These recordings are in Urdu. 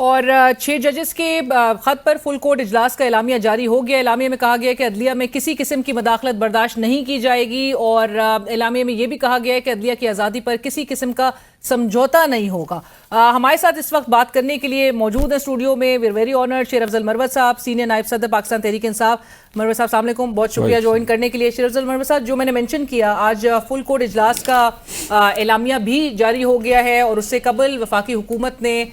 اور 6 ججز کے خط پر فل کورٹ اجلاس کا اعلامیہ جاری ہو گیا. اعلامیہ میں کہا گیا کہ عدلیہ میں کسی قسم کی مداخلت برداشت نہیں کی جائے گی اور اعلامیہ میں یہ بھی کہا گیا ہے کہ عدلیہ کی آزادی پر کسی قسم کا سمجھوتا نہیں ہوگا. ہمارے ساتھ اس وقت بات کرنے کے لیے موجود ہیں اسٹوڈیو میں ویئر ویری آنرڈ شیر افضل مروت صاحب, سینئر نائب صدر پاکستان تحریک انصاف. مروت صاحب السلام علیکم, بہت شکریہ جوائن کرنے کے لیے. شیر افضل مروت صاحب, جو میں نے مینشن کیا, آج فل کورٹ اجلاس کا اعلامیہ بھی جاری ہو گیا ہے اور اس سے قبل وفاقی حکومت نے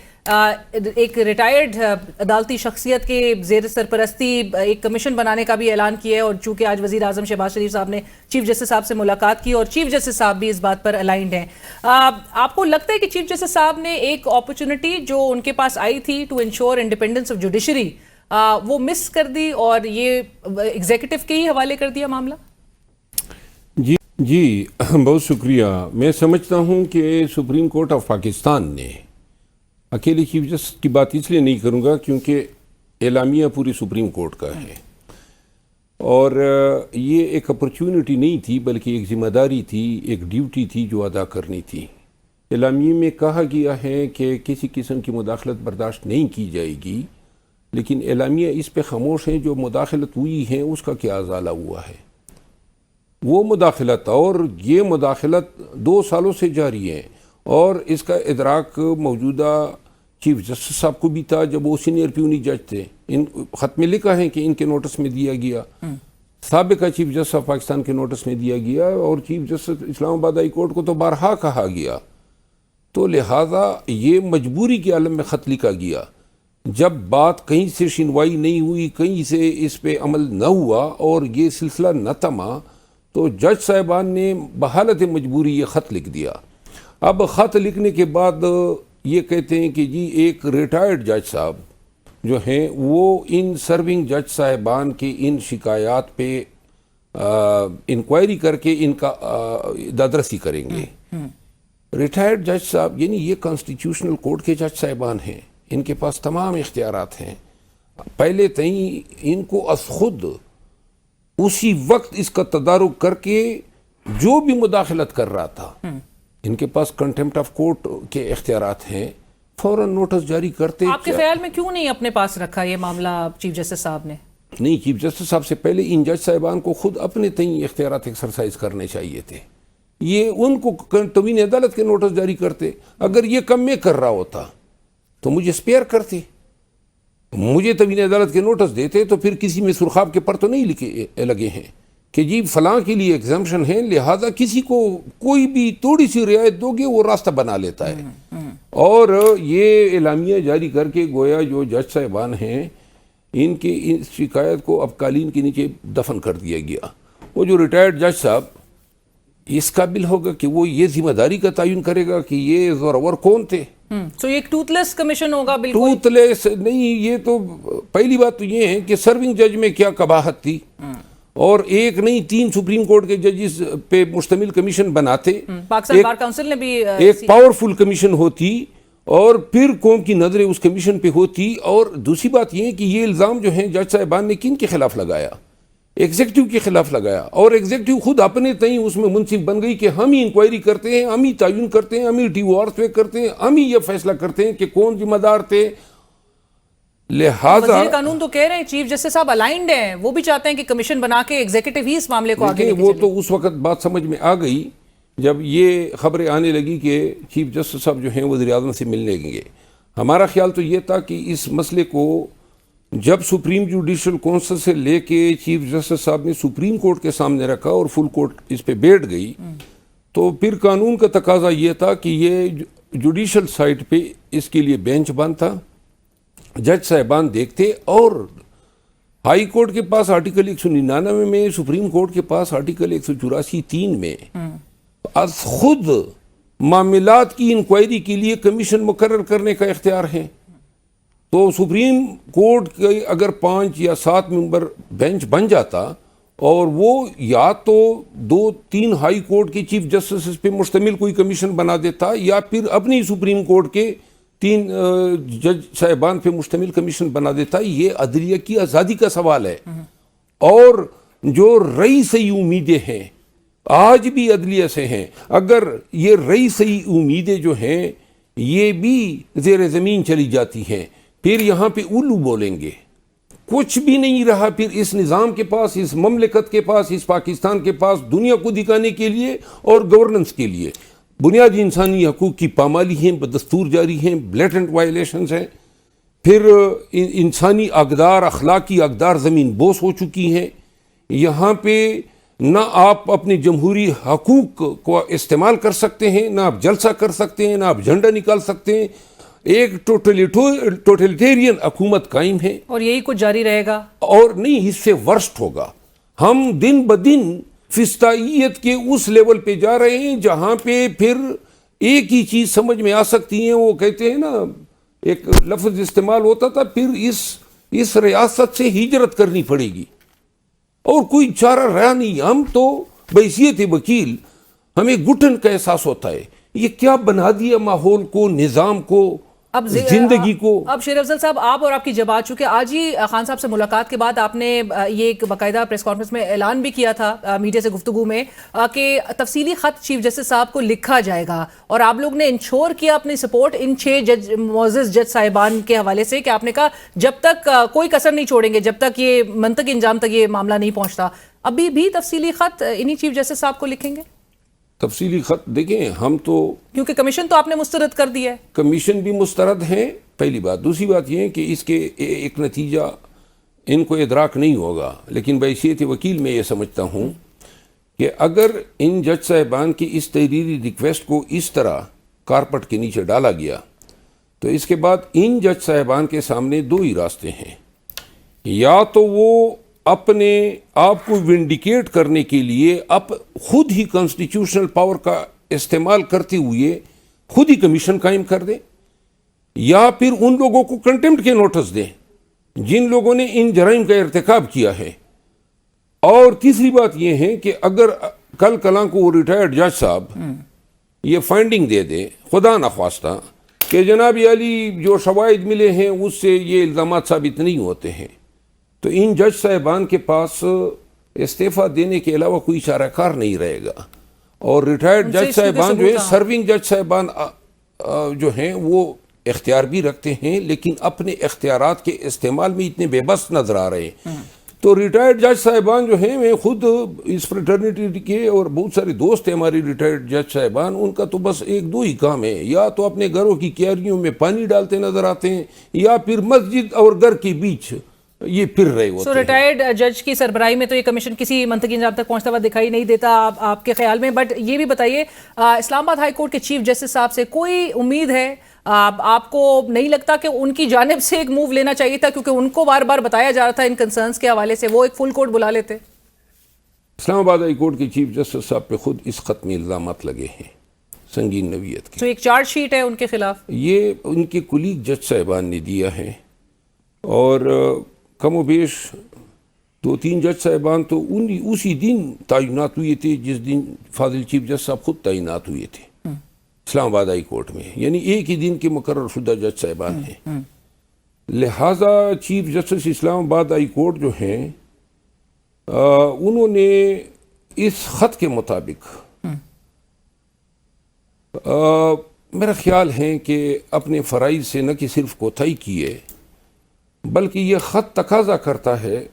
ایک ریٹائرڈ عدالتی شخصیت کے زیر سرپرستی ایک کمیشن بنانے کا بھی اعلان کیا ہے. اور چونکہ آج وزیر اعظم شہباز شریف صاحب نے چیف جسٹس صاحب سے ملاقات کی اور چیف جسٹس صاحب بھی اس بات پر الائنڈ ہیں, آپ کو لگتا ہے کہ چیف جسٹس صاحب نے ایک اپرچونٹی جو ان کے پاس آئی تھی to ensure independence of judiciary وہ مس کر دی اور یہ ایگزیکٹو کے ہی حوالے کر دیا معاملہ؟ جی بہت شکریہ. میں سمجھتا ہوں کہ سپریم کورٹ آف پاکستان نے, اکیلے چیف جسٹس کی بات اس لیے نہیں کروں گا کیونکہ اعلامیہ پوری سپریم کورٹ کا ہے اور یہ ایک اپرچونٹی نہیں تھی بلکہ ایک ذمہ داری تھی, ایک ڈیوٹی تھی جو ادا کرنی تھی. اعلامیہ میں کہا گیا ہے کہ کسی قسم کی مداخلت برداشت نہیں کی جائے گی, لیکن اعلامیہ اس پہ خاموش ہے جو مداخلت ہوئی ہے اس کا کیا ازالہ ہوا ہے. وہ مداخلت اور یہ مداخلت 2 سالوں سے جاری ہے اور اس کا ادراک موجودہ چیف جسٹس صاحب کو بھی تھا جب وہ سینئر پیونی جج تھے. ان خط میں لکھا ہے کہ ان کے نوٹس میں دیا گیا, سابقہ چیف جسٹس آف پاکستان کے نوٹس میں دیا گیا اور چیف جسٹس اسلام آباد ہائی کورٹ کو تو بارہا کہا گیا. تو لہٰذا یہ مجبوری کے عالم میں خط لکھا گیا. جب بات کہیں سے شنوائی نہیں ہوئی, کہیں سے اس پہ عمل نہ ہوا اور یہ سلسلہ نہ تھما, تو جج صاحبان نے بحالت مجبوری یہ خط لکھ دیا. اب خط لکھنے کے بعد یہ کہتے ہیں کہ جی ایک ریٹائرڈ جج صاحب جو ہیں وہ ان سرونگ جج صاحبان کے ان شکایات پہ انکوائری کر کے ان کا دادرسی کریں گے. ریٹائرڈ جج صاحب یعنی یہ کانسٹیٹیوشنل کورٹ کے جج صاحبان ہیں, ان کے پاس تمام اختیارات ہیں. پہلے تئیں ان کو از خود اسی وقت اس کا تدارک کر کے جو بھی مداخلت کر رہا تھا, ان کے پاس کنٹمپٹ آف کورٹ کے اختیارات ہیں, فوراً نوٹس جاری کرتے. آپ کے خیال میں کیوں نہیں اپنے پاس رکھا یہ معاملہ چیف جسٹس صاحب نے؟ نہیں, چیف جسٹس صاحب سے پہلے ان جج صاحبان کو خود اپنے تئیں اختیارات ایکسرسائز کرنے چاہیے تھے. یہ ان کو توہین عدالت کے نوٹس جاری کرتے. اگر یہ کم میں کر رہا ہوتا تو مجھے اسپیئر کرتے, مجھے توہین عدالت کے نوٹس دیتے تو پھر کسی میں سرخاب کے پر تو نہیں لگے ہیں کہ جی فلاں کے لیے ایگزمپشن ہے, لہذا کسی کو کوئی بھی تھوڑی سی رعایت دو گے وہ راستہ بنا لیتا ہے. اور یہ اعلامیہ جاری کر کے گویا جو جج صاحبان ہیں ان کی اس شکایت کو اب قالین کے نیچے دفن کر دیا گیا. وہ جو ریٹائرڈ جج صاحب اس قابل ہوگا کہ وہ یہ ذمہ داری کا تعین کرے گا کہ یہ زورور کون تھے. تو یہ ایک ٹوتھ لیس کمیشن ہوگا؟ بالکل ٹوتھ لیس نہیں. یہ تو پہلی بات تو یہ ہے کہ سرونگ جج میں کیا قباحت تھی, اور ایک نہیں 3 سپریم کورٹ کے ججز پہ مشتمل کمیشن بناتے. پاکستان بار کونسل نے بھی ایک پاورفل کمیشن ہوتی اور پھر قوم کی نظریں اس کمیشن پہ ہوتی. اور دوسری بات یہ ہے کہ یہ الزام جو ہیں جج صاحبان نے کن کے خلاف لگایا؟ ایگزیکٹو کے خلاف لگایا, اور ایگزیکٹو خود اپنے تئیں اس میں منصف بن گئی کہ ہم ہی انکوائری کرتے ہیں, ہم ہی تعین کرتے ہیں, ہم ہی ڈیوارس پہ کرتے ہیں, ہم ہی یہ فیصلہ کرتے ہیں کہ کون ذمہ دار تھے. لہذا وزیر قانون تو کہہ رہے ہیں چیف جسٹس صاحب الائنڈ ہیں, وہ بھی چاہتے ہیں کہ کمیشن بنا کے ایگزیکٹو ہی اس معاملے کو آگے لے کے وہ تو اس وقت بات سمجھ میں آ گئی جب یہ خبریں آنے لگی کہ چیف جسٹس صاحب جو ہیں وزیر اعظم سے ملنے گے. ہمارا خیال تو یہ تھا کہ اس مسئلے کو جب سپریم جوڈیشل کونسل سے لے کے چیف جسٹس صاحب نے سپریم کورٹ کے سامنے رکھا اور فل کورٹ اس پہ بیٹھ گئی, تو پھر قانون کا تقاضا یہ تھا کہ یہ جوڈیشل سائٹ پہ اس کے لیے بینچ بنتا, جج صاحبان دیکھتے, اور ہائی کورٹ کے پاس آرٹیکل 199 میں, سپریم کورٹ کے پاس آرٹیکل 184(3) میں از خود معاملات کی انکوائری کے لیے کمیشن مقرر کرنے کا اختیار ہے. تو سپریم کورٹ کے اگر 5 یا 7 ممبر بینچ بن جاتا اور وہ یا تو 2-3 ہائی کورٹ کے چیف جسٹس پہ مشتمل کوئی کمیشن بنا دیتا, یا پھر اپنی سپریم کورٹ کے 3 جج صاحبان پہ مشتمل کمیشن بنا دیتا. یہ عدلیہ کی آزادی کا سوال ہے, اور جو رئی صحیح امیدیں ہیں آج بھی عدلیہ سے ہیں, اگر یہ رئی صحیح امیدیں جو ہیں یہ بھی زیر زمین چلی جاتی ہیں. پھر یہاں پہ الو بولیں گے. کچھ بھی نہیں رہا پھر اس نظام کے پاس, اس مملکت کے پاس, اس پاکستان کے پاس دنیا کو دکھانے کے لیے اور گورننس کے لیے. بنیادی انسانی حقوق کی پامالی ہیں, بدستور جاری ہیں, بلیٹنٹ وائلیشنز ہیں. پھر انسانی اقدار, اخلاقی اقدار زمین بوس ہو چکی ہیں. یہاں پہ نہ آپ اپنے جمہوری حقوق کو استعمال کر سکتے ہیں, نہ آپ جلسہ کر سکتے ہیں, نہ آپ جھنڈا نکال سکتے ہیں. ایک ٹوٹلیٹیرین حکومت قائم ہے, اور یہی کچھ جاری رہے گا. اور نہیں, اس سے ورسٹ ہوگا. ہم دن بدن فسطائیت کے اس لیول پہ جا رہے ہیں جہاں پہ پھر ایک ہی چیز سمجھ میں آ سکتی ہے. وہ کہتے ہیں نا, ایک لفظ استعمال ہوتا تھا, پھر اس ریاست سے ہجرت کرنی پڑے گی اور کوئی چارہ رہا نہیں. ہم تو بحیثیت وکیل ہمیں گھٹن کا احساس ہوتا ہے. یہ کیا بنا دیا ماحول کو, نظام کو, زندگی کو. اب شیر افضل صاحب, آپ اور آپ کی جب آ چکے, آج ہی خان صاحب سے ملاقات کے بعد آپ نے یہ ایک باقاعدہ پریس کانفرنس میں اعلان بھی کیا تھا میڈیا سے گفتگو میں کہ تفصیلی خط چیف جسٹس صاحب کو لکھا جائے گا, اور آپ لوگ نے انشور کیا اپنی سپورٹ ان 6 معزز جج صاحبان کے حوالے سے کہ آپ نے کہا جب تک کوئی کسر نہیں چھوڑیں گے, جب تک یہ منطقی انجام تک یہ معاملہ نہیں پہنچتا. ابھی بھی تفصیلی خط انہی چیف جسٹس صاحب کو لکھیں گے؟ تفصیلی خط دیکھیں, ہم تو کیونکہ کمیشن تو آپ نے مسترد کر دیا ہے. کمیشن بھی مسترد ہیں, پہلی بات. دوسری بات یہ ہے کہ اس کے ایک نتیجہ ان کو ادراک نہیں ہوگا, لیکن بحیثیت وکیل میں یہ سمجھتا ہوں کہ اگر ان جج صاحبان کی اس تحریری ریکویسٹ کو اس طرح کارپٹ کے نیچے ڈالا گیا تو اس کے بعد ان جج صاحبان کے سامنے 2 ہی راستے ہیں. یا تو وہ اپنے آپ کو ونڈیکیٹ کرنے کے لیے خود ہی کانسٹیٹیوشنل پاور کا استعمال کرتے ہوئے خود ہی کمیشن قائم کر دیں, یا پھر ان لوگوں کو کنٹمپٹ کے نوٹس دیں جن لوگوں نے ان جرائم کا ارتکاب کیا ہے. اور تیسری بات یہ ہے کہ اگر کل کلاں کو وہ ریٹائرڈ جج صاحب یہ فائنڈنگ دے دے خدا نخواستہ کہ جناب علی جو شواہد ملے ہیں اس سے یہ الزامات ثابت نہیں ہوتے ہیں, تو ان جج صاحبان کے پاس استعفیٰ دینے کے علاوہ کوئی چارہ کار نہیں رہے گا. اور ریٹائرڈ جج صاحبان جو ہیں, سرونگ جج صاحبان جو ہیں وہ اختیار بھی رکھتے ہیں, لیکن اپنے اختیارات کے استعمال میں اتنے بے بس نظر آ رہے ہیں. تو ریٹائرڈ جج صاحبان جو ہیں, میں خود اس فریٹرنیٹی کے اور بہت سارے دوست ہیں ہماری ریٹائرڈ جج صاحبان, ان کا تو بس 1-2 ہی کام ہے, یا تو اپنے گھروں کی کیاریوں میں پانی ڈالتے نظر آتے ہیں, یا پھر مسجد اور گھر کے بیچ یہ پھر رہے ہوتے ہیں. ریٹائرڈ جج کی سربراہی میں تو یہ کمیشن کسی منطقی انجام تک پہنچتا ہوا دکھائی نہیں دیتا آپ کے خیال میں. بٹ یہ بھی بتائیے, اسلام آباد ہائی کورٹ کے چیف جسٹس صاحب سے کوئی امید ہے, آپ کو نہیں لگتا کہ ان کی جانب سے ایک موو لینا چاہیے تھا, کیونکہ ان کو بار بار بتایا جا رہا تھا ان کنسرنز کے حوالے سے, وہ ایک فل کورٹ بلا لیتے؟ اسلام آباد ہائی کورٹ کے چیف جسٹس صاحب پہ خود اس خط میں الزامات لگے ہیں سنگین نوعیت کے. تو ایک چارج شیٹ ہے ان کے خلاف, یہ ان کے کلیگ جج صاحبان نے دیا ہے, اور کم و بیش 2-3 جج صاحبان تو اسی دن تعینات ہوئے تھے جس دن فاضل چیف جسٹس صاحب خود تعینات ہوئے تھے اسلام آباد ہائی کورٹ میں, یعنی ایک ہی دن کے مقرر شدہ جج صاحبان ہیں. لہٰذا چیف جسٹس اسلام آباد ہائی کورٹ جو ہیں انہوں نے اس خط کے مطابق میرا خیال ہے کہ اپنے فرائض سے نہ کہ صرف کوتاہی کی ہے, بلکہ یہ خط تقاضا کرتا ہے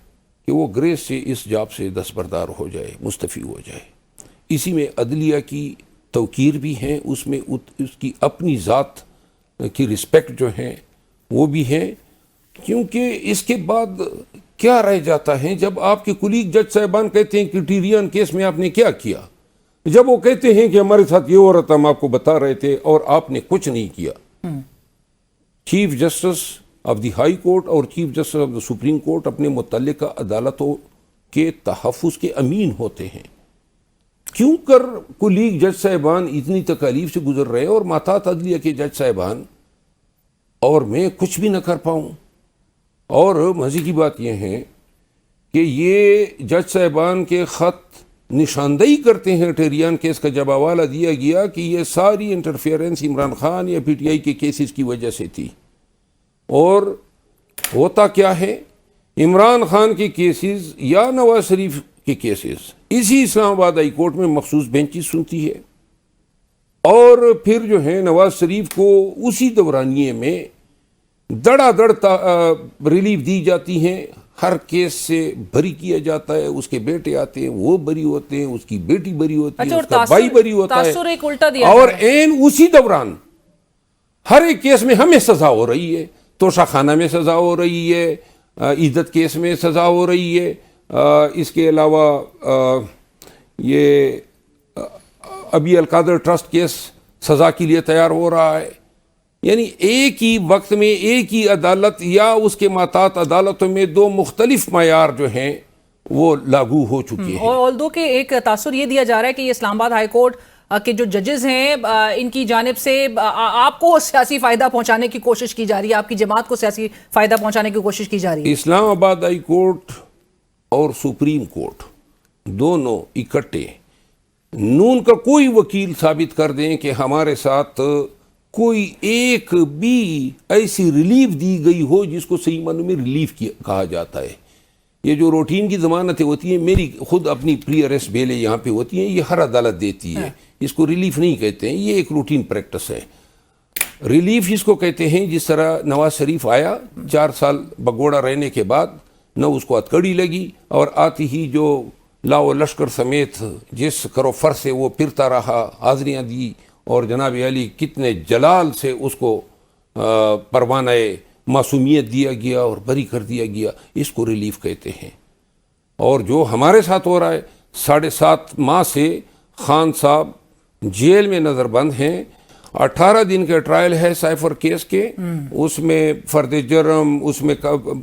کہ وہ گریس سے اس جاب سے دستبردار ہو جائے, مستعفی ہو جائے. اسی میں عدلیہ کی توقیر بھی ہیں, اس میں اس کی اپنی ذات کی رسپیکٹ جو ہیں وہ بھی ہیں, کیونکہ اس کے بعد کیا رہ جاتا ہے جب آپ کے کلیگ جج صاحبان کہتے ہیں کرٹیرین کیس میں آپ نے کیا کیا, جب وہ کہتے ہیں کہ ہمارے ساتھ یہ ہو رہا تھا ہم آپ کو بتا رہے تھے اور آپ نے کچھ نہیں کیا. Chief justice of the high court اور chief justice of the supreme court اپنے متعلقہ عدالتوں کے تحفظ کے امین ہوتے ہیں. کیوں کر کلیگ جج صاحبان اتنی تکالیف سے گزر رہے ہیں اور محتاط عدلیہ کے جج صاحبان اور میں کچھ بھی نہ کر پاؤں؟ اور مزے کی بات یہ ہے کہ یہ جج صاحبان کے خط نشاندہی کرتے ہیں ٹیریان کیس کا جب حوالہ دیا گیا کہ یہ ساری انٹرفیئرنس عمران خان یا پی ٹی آئی کے کیسز کی وجہ سے تھی. اور ہوتا کیا ہے, عمران خان کے کیسز یا نواز شریف کے کیسز اسی اسلام آباد ہائی کورٹ میں مخصوص بینچز سنتی ہے. اور پھر جو ہے نواز شریف کو اسی دورانیے میں دڑا دڑ ریلیف دی جاتی ہیں، ہر کیس سے بری کیا جاتا ہے، اس کے بیٹے آتے ہیں وہ بری ہوتے ہیں، اس کی بیٹی بری ہوتی ہے، اس کا بھائی بری ہوتا ہے، اور عین اسی دوران ہر ایک کیس میں ہمیں سزا ہو رہی ہے، توشہ خانہ میں سزا ہو رہی ہے، عزت کیس میں سزا ہو رہی ہے، اس کے علاوہ یہ ابھی القادر ٹرسٹ کیس سزا کے لیے تیار ہو رہا ہے. یعنی ایک ہی وقت میں ایک ہی عدالت یا اس کے ماتحت عدالتوں میں دو مختلف معیار جو ہیں وہ لاگو ہو چکے ہیں. اور آلدو کہ ایک تاثر یہ دیا جا رہا ہے کہ یہ اسلام آباد ہائی کورٹ کے جو ججز ہیں ان کی جانب سے آپ کو سیاسی فائدہ پہنچانے کی کوشش کی جا رہی ہے، آپ کی جماعت کو سیاسی فائدہ پہنچانے کی کوشش کی جا رہی ہے. اسلام آباد ہائی کورٹ اور سپریم کورٹ دونوں اکٹھے نون کا کوئی وکیل ثابت کر دیں کہ ہمارے ساتھ کوئی ایک بھی ایسی ریلیف دی گئی ہو جس کو صحیح معنوں میں ریلیف کہا جاتا ہے. یہ جو روٹین کی ضمانتیں ہوتی ہیں، میری خود اپنی پری ارسٹ بیلیں یہاں پہ ہوتی ہیں، یہ ہر عدالت دیتی ہے، اس کو ریلیف نہیں کہتے ہیں، یہ ایک روٹین پریکٹس ہے. ریلیف اس کو کہتے ہیں جس طرح نواز شریف آیا 4 سال بگوڑا رہنے کے بعد، نہ اس کو ہتکڑی لگی اور آتی ہی جو لاؤ لشکر سمیت جس کرو فر سے وہ پھرتا رہا، حاضریاں دی، اور جناب علی کتنے جلال سے اس کو پروانہ معصومیت دیا گیا اور بری کر دیا گیا، اس کو ریلیف کہتے ہیں. اور جو ہمارے ساتھ ہو رہا ہے، 7.5 ماہ سے خان صاحب جیل میں نظر بند ہیں. 18 دن کے ٹرائل ہے سائفر کیس کے، اس میں فرد جرم، اس میں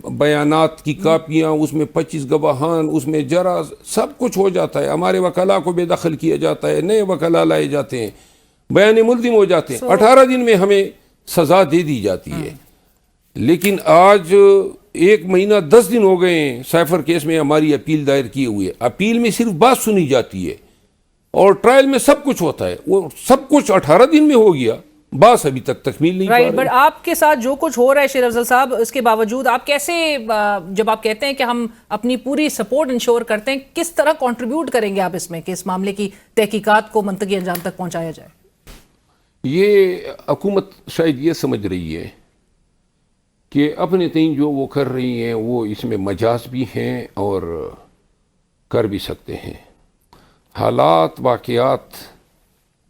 بیانات کی کاپیاں، اس میں 25 گواہان، اس میں جراز، سب کچھ ہو جاتا ہے. ہمارے وکلاء کو بے دخل کیا جاتا ہے، نئے وکلاء لائے جاتے ہیں، بیان ملزم ہو جاتے ہیں. 18 دن میں ہمیں سزا دے دی جاتی ہے. لیکن آج 1 مہینہ 10 دن ہو گئے ہیں سائفر کیس میں ہماری اپیل دائر کیے ہوئے. اپیل میں صرف بات سنی جاتی ہے اور ٹرائل میں سب کچھ ہوتا ہے. وہ سب کچھ 18 دن میں ہو گیا، بات ابھی تک تکمیل نہیں پا رہی. بٹ آپ کے ساتھ جو کچھ ہو رہا ہے شیر افضل صاحب، اس کے باوجود آپ کیسے، جب آپ کہتے ہیں کہ ہم اپنی پوری سپورٹ انشور کرتے ہیں، کس طرح کنٹریبیوٹ کریں گے آپ اس میں کہ اس معاملے کی تحقیقات کو منطقی انجام تک پہنچایا جائے؟ یہ حکومت شاید یہ سمجھ رہی ہے کہ اپنے تئیں جو وہ کر رہی ہیں وہ اس میں مجاز بھی ہیں اور کر بھی سکتے ہیں. حالات واقعات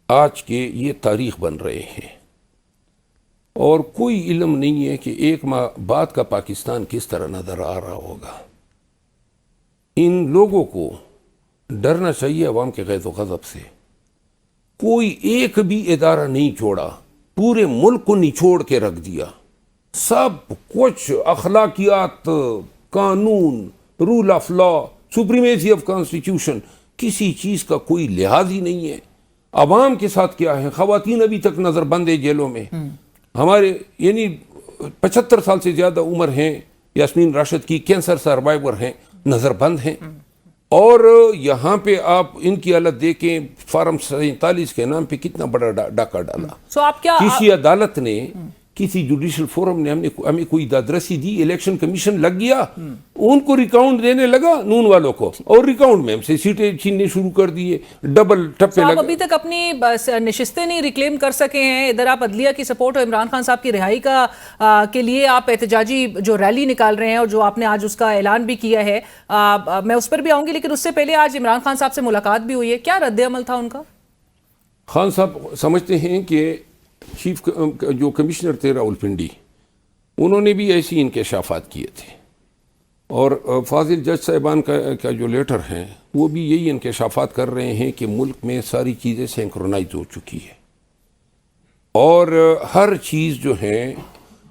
آج کے یہ تاریخ بن رہے ہیں اور کوئی علم نہیں ہے کہ 1 ماہ بعد کا پاکستان کس طرح نظر آ رہا ہوگا. ان لوگوں کو ڈرنا چاہیے عوام کے غیظ و غضب سے. کوئی ایک بھی ادارہ نہیں چھوڑا، پورے ملک کو نچوڑ کے رکھ دیا. سب کچھ اخلاقیات، قانون، rule of law, supremacy of constitution, کسی چیز کا کوئی لحاظ ہی نہیں ہے. عوام کے ساتھ کیا ہے؟ خواتین ابھی تک نظر بند ہے جیلوں میں. ہمارے یعنی 75 سال سے زیادہ عمر ہیں، یاسمین راشد کی کینسر سروائیور ہیں، نظر بند ہیں. اور یہاں پہ آپ ان کی حالت دیکھیں، فارم 47 کے نام پہ کتنا بڑا ڈاکہ ڈالا. کسی عدالت نے، کسی جوڈیشل فورم نے ہمیں کوئی دادرسی دی، الیکشن کمیشن لگ گیا، ان کو ریکاؤنٹ دینے لگا نون والوں کو، اور ریکاؤنٹ میں ہم سے سیٹیں چھیننے شروع کر دیے، ڈبل ٹپے لگا. آپ ابھی تک اپنی نشستیں نہیں ریکلیم کر سکے ہیں. ادھر آپ عدلیہ کی سپورٹ اور عمران خان صاحب کی رہائی کے لیے آپ احتجاجی جو ریلی نکال رہے ہیں اور جو آپ نے آج اس کا اعلان بھی کیا ہے، میں اس پر بھی آؤں گی، لیکن اس سے پہلے آج عمران خان صاحب سے ملاقات بھی ہوئی ہے. کیا رد عمل تھا ان کا؟ خان صاحب سمجھتے ہیں کہ چیف جو کمشنر تھے راولپنڈی، انہوں نے بھی ایسی انکشافات کیے تھے، اور فاضل جج صاحبان کا جو لیٹر ہیں وہ بھی یہی انکشافات کر رہے ہیں کہ ملک میں ساری چیزیں سینکرونائز ہو چکی ہے اور ہر چیز جو ہے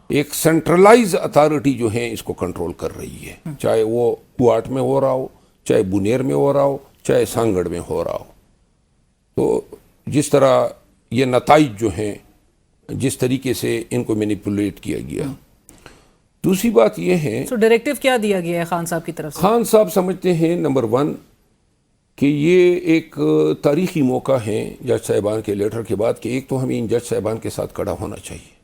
ایک سینٹرلائز اتھارٹی جو ہے اس کو کنٹرول کر رہی ہے، چاہے وہ کوارٹ میں ہو رہا ہو، چاہے بنیر میں ہو رہا ہو، چاہے سانگڑ میں ہو رہا ہو. تو جس طرح یہ نتائج جو ہیں، جس طریقے سے ان کو مینیپولیٹ کیا گیا. دوسری بات یہ ہے، ڈائریکٹیو کیا دیا گیا ہے خان صاحب کی طرف سے؟ خان صاحب سمجھتے ہیں نمبر 1 کہ یہ ایک تاریخی موقع ہے جج صاحبان کے لیٹر کے بعد، کہ ایک تو ہمیں ان جج صاحبان کے ساتھ کھڑا ہونا چاہیے،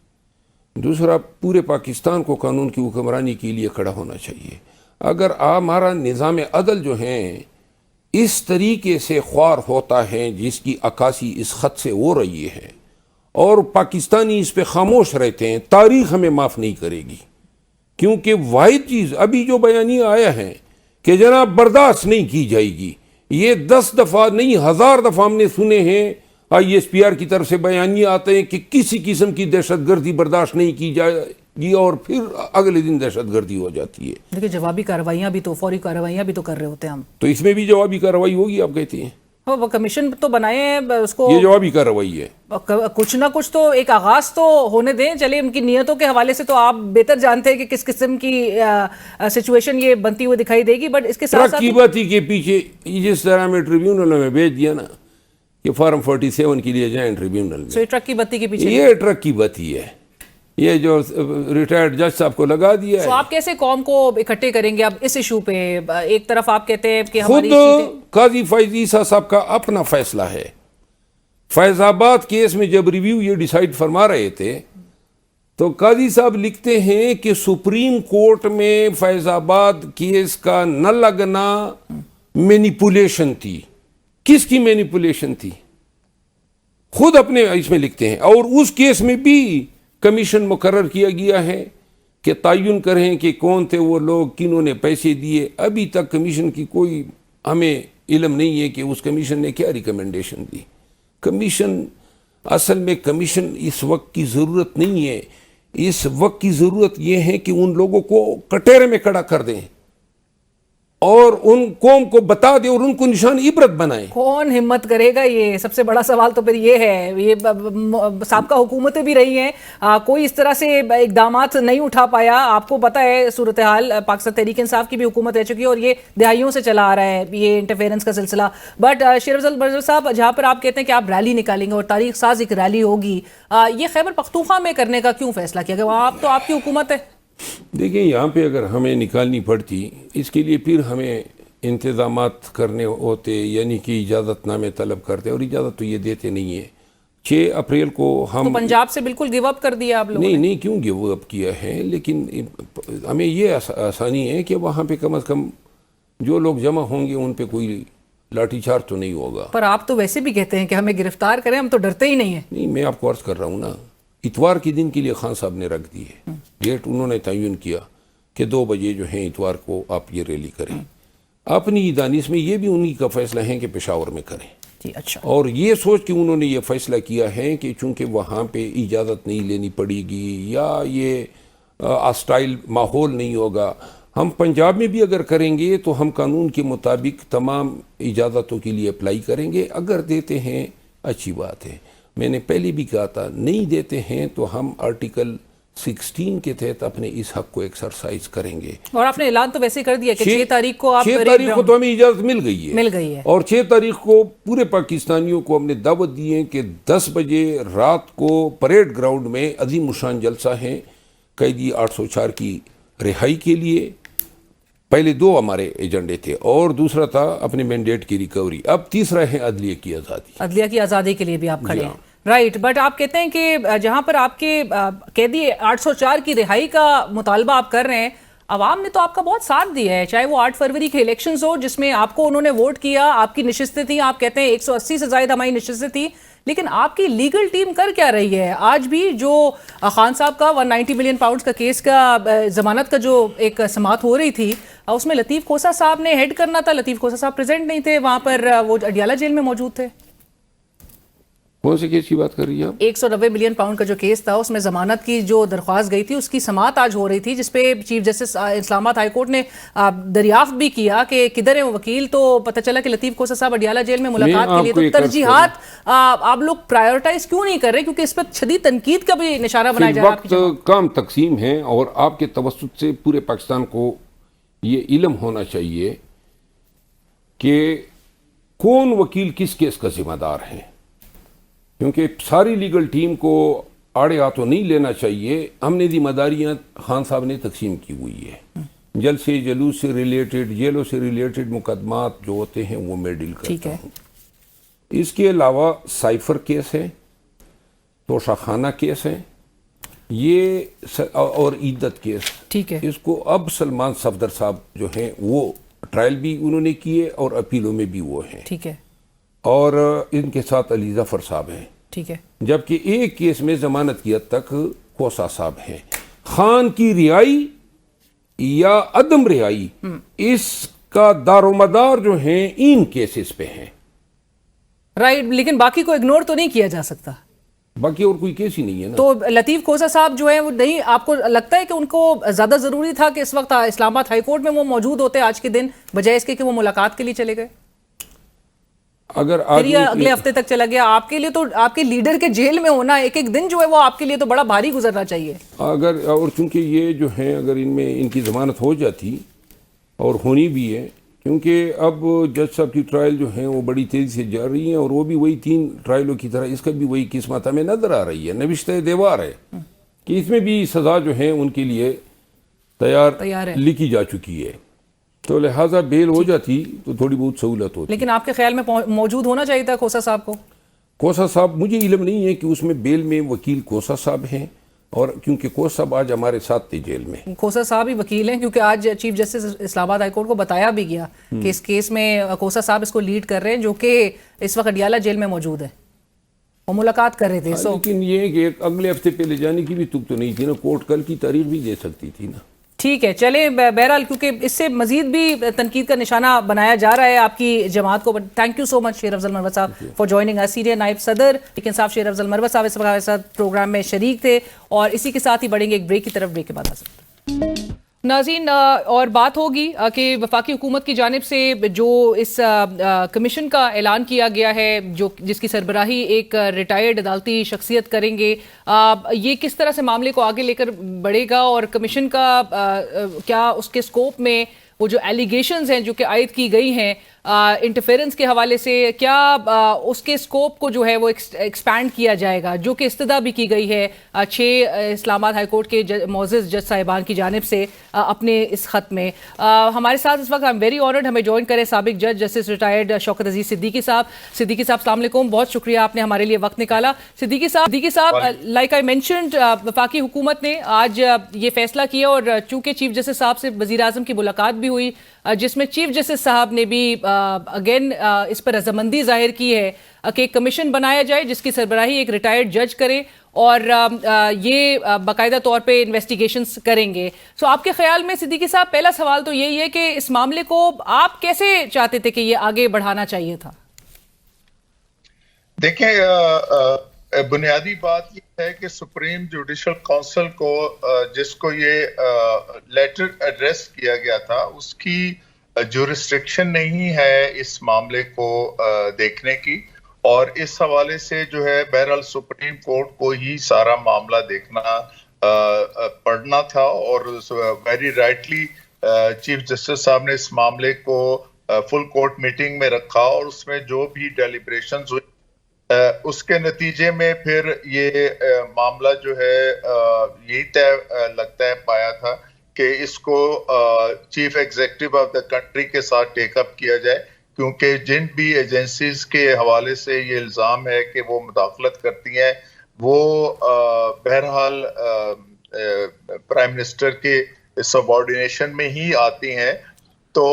دوسرا پورے پاکستان کو قانون کی حکمرانی کے لیے کھڑا ہونا چاہیے. اگر ہمارا نظام عدل جو ہیں اس طریقے سے خوار ہوتا ہے جس کی عکاسی اس خط سے ہو رہی ہے، اور پاکستانی اس پہ خاموش رہتے ہیں، تاریخ ہمیں معاف نہیں کرے گی، کیونکہ واحد چیز ابھی جو بیانیہ آیا ہے کہ جناب برداشت نہیں کی جائے گی، یہ 10 دفعہ نہیں 1000 دفعہ ہم نے سنے ہیں ISPR کی طرف سے بیانیہ آتے ہیں کہ کسی قسم کی دہشت گردی برداشت نہیں کی جائے گی، اور پھر اگلے دن دہشت گردی ہو جاتی ہے۔ دیکھیں جوابی کارروائیاں بھی تو، فوری کارروائیاں بھی تو کر رہے ہوتے ہیں ہم، تو اس میں بھی جوابی کارروائی ہوگی آپ کہتے ہیں؟ وہ کمیشن تو بنائے ہیں اس کو، یہ جوابی کارروائی ہے، کچھ نہ کچھ تو ایک آغاز تو ہونے دیں۔ چلے ان کی نیتوں کے حوالے سے تو آپ بہتر جانتے ہیں کہ کس قسم کی سچویشن یہ بنتی ہوئی دکھائی دے گی، بٹ اس کے ساتھ ٹرک کی بات ہی کے پیچھے جس طرح میں ٹریبیونل میں بھیج دیا نا کہ فارم 47 کے لیے جائیں ٹریبیونل میں، ٹرک کی بتی کے پیچھے یہ ٹرک کی بتی ہے، یہ جو ریٹائرڈ جج صاحب کو لگا دیا ہے۔ آپ کیسے قوم کو اکٹھے کریں گے اب اس ایشو پہ؟ ایک طرف آپ کہتے ہیں کہ خود ہماری قاضی فیض عیسیٰ صاحب کا اپنا فیصلہ ہے۔ فیض آباد کیس میں جب ریویو یہ ڈیسائیڈ فرما رہے تھے تو قاضی صاحب لکھتے ہیں کہ سپریم کورٹ میں فیض آباد کیس کا نہ لگنا مینیپولیشن تھی۔ کس کی مینیپولیشن تھی؟ خود اپنے اس میں لکھتے ہیں، اور اس کیس میں بھی کمیشن مقرر کیا گیا ہے کہ تعین کریں کہ کون تھے وہ لوگ، کنہوں نے پیسے دیے۔ ابھی تک کمیشن کی کوئی ہمیں علم نہیں ہے کہ اس کمیشن نے کیا ریکمنڈیشن دی۔ کمیشن اصل میں کمیشن اس وقت کی ضرورت نہیں ہے، اس وقت کی ضرورت یہ ہے کہ ان لوگوں کو کٹہرے میں کھڑا کر دیں اور ان قوم کو بتا دیں اور ان کو نشان عبرت بنائیں۔ کون ہمت کرے گا؟ یہ سب سے بڑا سوال تو پھر یہ ہے۔ یہ سابقہ حکومتیں بھی رہی ہیں، کوئی اس طرح سے اقدامات نہیں اٹھا پایا۔ آپ کو پتہ ہے صورتحال پاکستان تحریک انصاف کی بھی حکومت رہ چکی ہے اور یہ دہائیوں سے چلا آ رہا ہے یہ انٹرفیرنس کا سلسلہ۔ بٹ شیر افضل برزر صاحب، جہاں پر آپ کہتے ہیں کہ آپ ریلی نکالیں گے اور تاریخ ساز ایک ریلی ہوگی، یہ خیبر پختونخوا میں کرنے کا کیوں فیصلہ کیا گیا؟ وہاں تو آپ کی حکومت ہے۔ دیکھیں یہاں پہ اگر ہمیں نکالنی پڑتی، اس کے لیے پھر ہمیں انتظامات کرنے ہوتے، یعنی کہ اجازت نامے طلب کرتے، اور اجازت تو یہ دیتے نہیں ہے۔ 6 اپریل کو ہم تو پنجاب سے بالکل گیو اپ کر دیا آپ لوگوں نے؟ نہیں کیوں گیو اپ کیا ہے، لیکن ہمیں یہ آسانی ہے کہ وہاں پہ کم از کم جو لوگ جمع ہوں گے ان پہ کوئی لاٹھی چارج تو نہیں ہوگا۔ پر آپ تو ویسے بھی کہتے ہیں کہ ہمیں گرفتار کریں، ہم تو ڈرتے ہی نہیں ہیں۔ نہیں، میں آپ کو عرض کر رہا ہوں نا، اتوار کے دن کے لیے خان صاحب نے رکھ دی ہے ڈیٹ، انہوں نے تعین کیا کہ 2 بجے جو ہیں اتوار کو آپ یہ ریلی کریں۔ اپنی دانش میں یہ بھی انہی کا فیصلہ ہے کہ پشاور میں کریں، جی اچھا۔ اور یہ سوچ کے انہوں نے یہ فیصلہ کیا ہے کہ چونکہ وہاں پہ اجازت نہیں لینی پڑے گی یا یہ ہاسٹائل ماحول نہیں ہوگا، ہم پنجاب میں بھی اگر کریں گے تو ہم قانون کے مطابق تمام اجازتوں کے لیے اپلائی کریں گے۔ اگر دیتے ہیں اچھی بات ہے، میں نے پہلے بھی کہا تھا نہیں دیتے ہیں تو ہم آرٹیکل 16 کے تحت اپنے اس حق کو ایکسرسائز کریں گے۔ اور آپ نے اعلان تو ویسے کر دیا کہ 6 تاریخ کو آپ 6 تاریخ کو تو ہمیں اجازت مل گئی ہے اور 6 تاریخ کو پورے پاکستانیوں کو ہم نے دعوت دی ہے کہ 10 بجے رات کو پریڈ گراؤنڈ میں عظیم الشان جلسہ ہے قیدی 804 کی رہائی کے لیے۔ پہلے 2 ہمارے ایجنڈے تھے اور دوسرا تھا اپنے مینڈیٹ کی ریکوری، اب تیسرا ہے عدلیہ کی آزادی۔ عدلیہ کی آزادی کے لیے بھی آپ کھڑے ہیں، رائٹ۔ بٹ آپ کہتے ہیں کہ جہاں پر آپ کے قیدی 804 کی رہائی کا مطالبہ آپ کر رہے ہیں، عوام نے تو آپ کا بہت ساتھ دیا ہے، چاہے وہ 8 فروری کے الیکشنز ہو جس میں آپ کو انہوں نے ووٹ کیا، آپ کی نشستیں تھیں، آپ کہتے ہیں 180 سے زائد ہماری نشستیں تھیں، لیکن آپ کی لیگل ٹیم کر کیا رہی ہے؟ آج بھی جو خان صاحب کا 190 ملین پاؤنڈز کا کیس کا ضمانت کا جو ایک سماعت ہو رہی تھی، اس میں لطیف کھوسہ صاحب نے ہیڈ کرنا تھا، لطیف کھوسہ صاحب پریزنٹ نہیں تھے وہاں پر، وہ اڈیالہ جیل میں موجود تھے۔ کون سے کیس کی بات کر رہی ہیں آپ؟ 190 ملین پاؤنڈ کا جو کیس تھا اس میں ضمانت کی جو درخواست گئی تھی اس کی سماعت آج ہو رہی تھی، جس پہ چیف جسٹس اسلام آباد ہائی کورٹ نے دریافت بھی کیا کہ کدھر ہے وکیل، تو پتہ چلا کہ لطیف کھوسہ صاحب اڈیالہ جیل میں ملاقات کے لیے، تو ترجیحات آپ لوگ پرائیورٹائز کیوں نہیں کر رہے؟ کیونکہ اس پر شدید تنقید کا بھی نشانہ بنایا جا رہا ہے۔ وقت کام تقسیم ہے اور آپ کے توسط سے پورے پاکستان کو یہ علم ہونا چاہیے کہ کون وکیل کس کیس کا ذمہ دار ہے، کیونکہ ساری لیگل ٹیم کو آڑے ہاتھوں نہیں لینا چاہیے۔ ہم نے ذمہ داریاں خان صاحب نے تقسیم کی ہوئی ہے، جلسے جلوس سے ریلیٹڈ، جیلوں سے ریلیٹڈ مقدمات جو ہوتے ہیں وہ میں ڈیل کرتا ہوں۔ اس کے علاوہ سائفر کیس ہے، توشہ خانہ کیس ہے، یہ اور عیدت کیس، ٹھیک ہے، اس کو اب سلمان صفدر صاحب جو ہیں وہ ٹرائل بھی انہوں نے کیے اور اپیلوں میں بھی وہ ہیں، ٹھیک ہے، اور ان کے ساتھ علی ظفر صاحب ہیں، ٹھیک ہے، جبکہ ایک کیس میں ضمانت کی حد تک کوسا صاحب ہیں۔ خان کی رہائی یا عدم رہائی اس کا دار و مدار جو ہیں ان کیسز پہ ہیں، رائٹ، لیکن باقی کو اگنور تو نہیں کیا جا سکتا۔ باقی اور کوئی کیس ہی نہیں ہے نا۔ تو لطیف کھوسا صاحب جو ہیں وہ نہیں، آپ کو لگتا ہے کہ ان کو زیادہ ضروری تھا کہ اس وقت اسلام آباد ہائی کورٹ میں وہ موجود ہوتے آج کے دن، بجائے اس کے کہ وہ ملاقات کے لیے چلے گئے؟ اگر پھر یہ اگلے ہفتے تک چلا گیا، آپ کے لیے تو آپ کے لیڈر کے جیل میں ہونا ایک ایک دن جو ہے وہ آپ کے لیے تو بڑا بھاری گزرنا چاہیے۔ اگر اور چونکہ یہ جو ہیں اگر ان میں ان کی ضمانت ہو جاتی اور ہونی بھی ہے، کیونکہ اب جج صاحب کی ٹرائل جو ہیں وہ بڑی تیزی سے جا رہی ہیں، اور وہ بھی وہی 3 ٹرائلوں کی طرح اس کا بھی وہی قسمت ہمیں نظر آ رہی ہے، نوشتہ دیوار ہے کہ اس میں بھی سزا جو ہے ان کے لیے تیار ہے، لکھی جا چکی ہے، تو لہٰذا بیل ہو جاتی تو تھوڑی بہت سہولت ہوتی۔ لیکن آپ کے خیال میں موجود ہونا چاہیے تھا کھوسا صاحب کو؟ کوسا صاحب، مجھے علم نہیں ہے کہ اس میں بیل میں وکیل کوسا صاحب ہیں، اور کیونکہ کوسا صاحب آج ہمارے ساتھ تھے جیل میں۔ کھوسا صاحب ہی وکیل ہیں، کیونکہ آج چیف جسٹس اسلام آباد ہائی کورٹ کو بتایا بھی گیا کہ اس کیس میں کھوسا صاحب اس کو لیڈ کر رہے ہیں، جو کہ اس وقت اڈیالہ جیل میں موجود ہے، وہ ملاقات کر رہے تھے۔ لیکن یہ کہ اگلے ہفتے پہ لے جانے کی بھی تک تو نہیں تھی نا، کورٹ کل کی تاریخ بھی دے سکتی تھی نا۔ ٹھیک ہے، چلیں، بہرحال کیونکہ اس سے مزید بھی تنقید کا نشانہ بنایا جا رہا ہے آپ کی جماعت کو۔ تھینک یو سو مچ شیر افضل مروت صاحب فار جوائننگ اس۔ سینئر نائب صدر لیکن صاحب شیر افضل مروت صاحب اس وقت ساتھ پروگرام میں شریک تھے، اور اسی کے ساتھ ہی بڑھیں گے ایک بریک کی طرف، بریک کے بعد آ سکتے ہیں۔ ناظرین، اور بات ہوگی کہ وفاقی حکومت کی جانب سے جو اس کمیشن کا اعلان کیا گیا ہے، جس کی سربراہی ایک ریٹائرڈ عدالتی شخصیت کریں گے، یہ کس طرح سے معاملے کو آگے لے کر بڑھے گا، اور کمیشن کا کیا اس کے سکوپ میں وہ جو ایلیگیشنز ہیں جو کہ عائد کی گئی ہیں انٹرفیرنس کے حوالے سے، کیا اس کے سکوپ کو جو ہے وہ ایکسپینڈ کیا جائے گا، جو کہ استدعا بھی کی گئی ہے 6 اسلام آباد ہائی کورٹ کے معزز جج صاحبان کی جانب سے اپنے اس خط میں۔ ہمارے ساتھ اس وقت آئی ایم ویری آنرڈ، ہمیں جوائن کرے سابق جج جسٹس ریٹائرڈ شوکت عزیز صدیقی صاحب۔ صدیقی صاحب السلام علیکم، بہت شکریہ آپ نے ہمارے لیے وقت نکالا۔ صدیقی صاحب، لائک آئی مینشنڈ، وفاقی حکومت نے آج یہ فیصلہ کیا، اور چونکہ چیف جسٹس صاحب سے وزیر اعظم کی ملاقات بھی ہوئی، جس میں چیف جسٹس صاحب نے بھی اگین اس پر رضامندی ظاہر کی ہے کہ ایک کمیشن بنایا جائے جس کی سربراہی ایک ریٹائرڈ جج کرے، اور یہ باقاعدہ طور پہ انویسٹیگیشنز کریں گے۔ سو آپ کے خیال میں صدیقی صاحب، پہلا سوال تو یہی ہے کہ اس معاملے کو آپ کیسے چاہتے تھے کہ یہ آگے بڑھانا چاہیے تھا؟ دیکھیں، بنیادی بات یہ ہے کہ سپریم جوڈیشل کونسل کو جس کو یہ لیٹر ایڈریس کیا گیا تھا، اس کی جورسڈکشن نہیں ہے اس معاملے کو دیکھنے کی، اور اس حوالے سے جو ہے بہرحال سپریم کورٹ کو ہی سارا معاملہ دیکھنا پڑنا تھا، اور ویری رائٹلی چیف جسٹس صاحب نے اس معاملے کو فل کورٹ میٹنگ میں رکھا، اور اس میں جو بھی ڈیلیبریشنز ہوئی اس کے نتیجے میں پھر یہ معاملہ جو ہے یہی طے لگتا ہے پایا تھا کہ اس کو chief executive of the country کے ساتھ ٹیک اپ کیا جائے، کیونکہ جن بھی ایجنسیز کے حوالے سے یہ الزام ہے کہ وہ مداخلت کرتی ہیں، وہ بہرحال پرائم منسٹر کے سبارڈینیشن میں ہی آتی ہیں۔ تو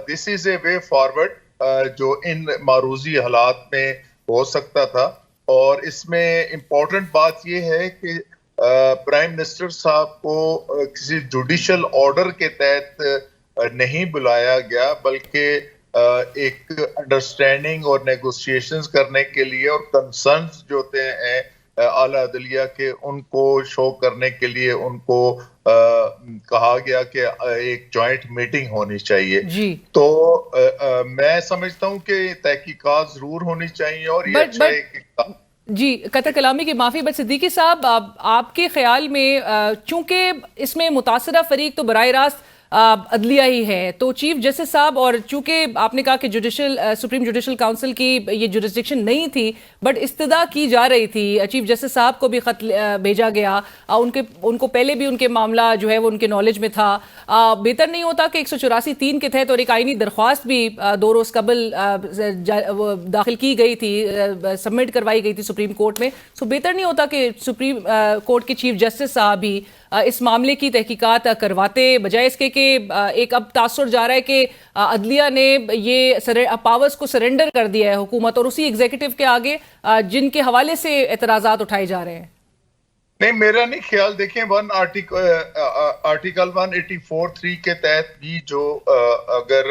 دس از اے وے فارورڈ جو ان معروضی حالات میں ہو سکتا تھا، اور اس میں امپورٹنٹ بات یہ ہے کہ پرائم منسٹر صاحب کو کسی جوڈیشل آرڈر کے تحت نہیں بلایا گیا، بلکہ ایک انڈرسٹینڈنگ اور نیگوشیشنز کرنے کے لیے، اور کنسرنز جو ہوتے ہیں اعلیٰ عدلیہ کے ان کو شو کرنے کے لیے ان کو کہا گیا کہ ایک جوائنٹ میٹنگ ہونی چاہیے۔ تو میں سمجھتا ہوں کہ تحقیقات ضرور ہونی چاہیے، اور یہ اچھا ہے کہ جی، قطع کلامی کی معافی، بٹ صدیقی صاحب، آپ کے خیال میں چونکہ اس میں متاثرہ فریق تو براہ راست عدلیہ ہی ہے، تو چیف جسٹس صاحب، اور چونکہ آپ نے کہا کہ سپریم جوڈیشل کاؤنسل کی یہ جورسڈکشن نہیں تھی، بٹ استدعا کی جا رہی تھی، چیف جسٹس صاحب کو بھی خط بھیجا گیا، ان کو پہلے بھی ان کے معاملہ جو ہے وہ ان کے نالج میں تھا، بہتر نہیں ہوتا کہ 184(3) کے تحت، اور ایک آئینی درخواست بھی 2 روز قبل داخل کی گئی تھی، سبمٹ کروائی گئی تھی سپریم کورٹ میں، سو بہتر نہیں ہوتا کہ سپریم کورٹ کے چیف جسٹس صاحب بھی اس معاملے کی تحقیقات کرواتے، بجائے اس کے کہ ایک اب تاثر جا رہا ہے کہ عدلیہ نے یہ پاورز کو سرنڈر کر دیا ہے حکومت اور اسی ایگزیکٹو کے آگے، جن کے حوالے سے اعتراضات اٹھائے جا رہے ہیں؟ نہیں، میرا نہیں خیال. دیکھیں آرٹیکل 184(3) کے تحت بھی جو اگر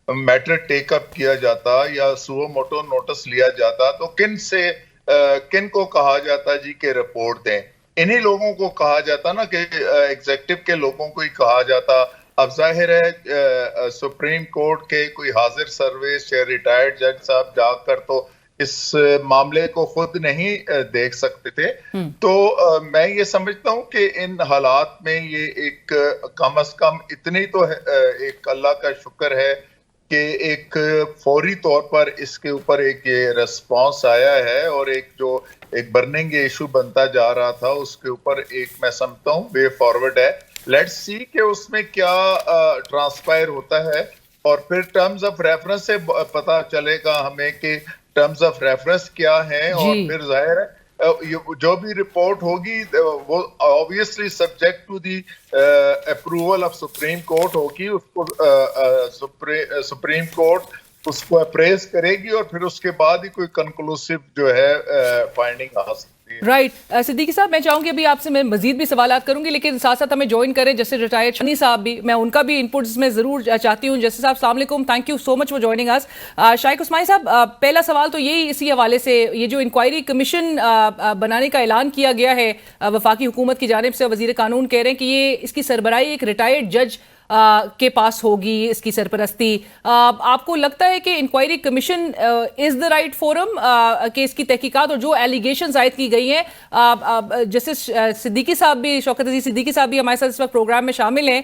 میٹر ٹیک اپ کیا جاتا یا سو موٹو نوٹس لیا جاتا تو کن کو کہا جاتا جی کہ رپورٹ دیں؟ انہی لوگوں کو کہا جاتا نا، کہ ایگزیکٹو کے لوگوں کو ہی کہا جاتا. اب ظاہر ہے سپریم کورٹ کے کوئی حاضر سروس یا ریٹائرڈ جج صاحب جا کر تو اس معاملے کو خود نہیں دیکھ سکتے تھے. تو میں یہ سمجھتا ہوں کہ ان حالات میں یہ ایک کم از کم اتنی تو ایک اللہ کا شکر ہے کہ ایک فوری طور پر اس کے اوپر ایک یہ ریسپانس آیا ہے، اور ایک جو ایک برننگ ایشو بنتا جا رہا تھا اس کے اوپر ایک میں سمجھتا ہوں وے فارورڈ ہے. لیٹس سی کہ اس میں کیا ٹرانسپائر ہوتا ہے، اور پھر ٹرمز آف ریفرنس سے پتہ چلے گا ہمیں کہ ٹرمز آف ریفرنس کیا ہیں. اور پھر ظاہر ہے جو بھی رپورٹ ہوگی وہ obviously subject to the approval of supreme court ہوگی. اس کو سپریم کورٹ اس کو اپریز کرے گی، اور پھر اس کے بعد ہی کوئی کنکلوسیو جو ہے فائنڈنگ آ سکتی ہے. رائٹ. صدیقی صاحب، میں چاہوں گی ابھی آپ سے میں مزید بھی سوالات کروں گی، لیکن ساتھ ساتھ ہمیں جوائن کریں جیسے ریٹائرڈ شانی صاحب بھی، میں ان کا بھی انپٹس میں ضرور چاہتی ہوں. جیسے صاحب السلام علیکم، thank you so much for joining us. Shaiq Usmani صاحب، پہلا سوال تو یہی اسی حوالے سے، یہ جو انکوائری کمیشن بنانے کا اعلان کیا گیا ہے وفاقی حکومت کی جانب سے، وزیر قانون کہہ رہے ہیں کہ یہ اس کی سربراہی ایک ریٹائرڈ جج کے پاس ہوگی، اس کی سرپرستی. آپ کو لگتا ہے کہ inquiry commission is the right forum کہ اس کی تحقیقات اور جو ایلیگیشنز عائد کی گئی ہیں، جیسے صدیقی صاحب بھی، شوکت عزیز صدیقی صاحب بھی ہمارے ساتھ اس وقت پروگرام میں شامل ہیں،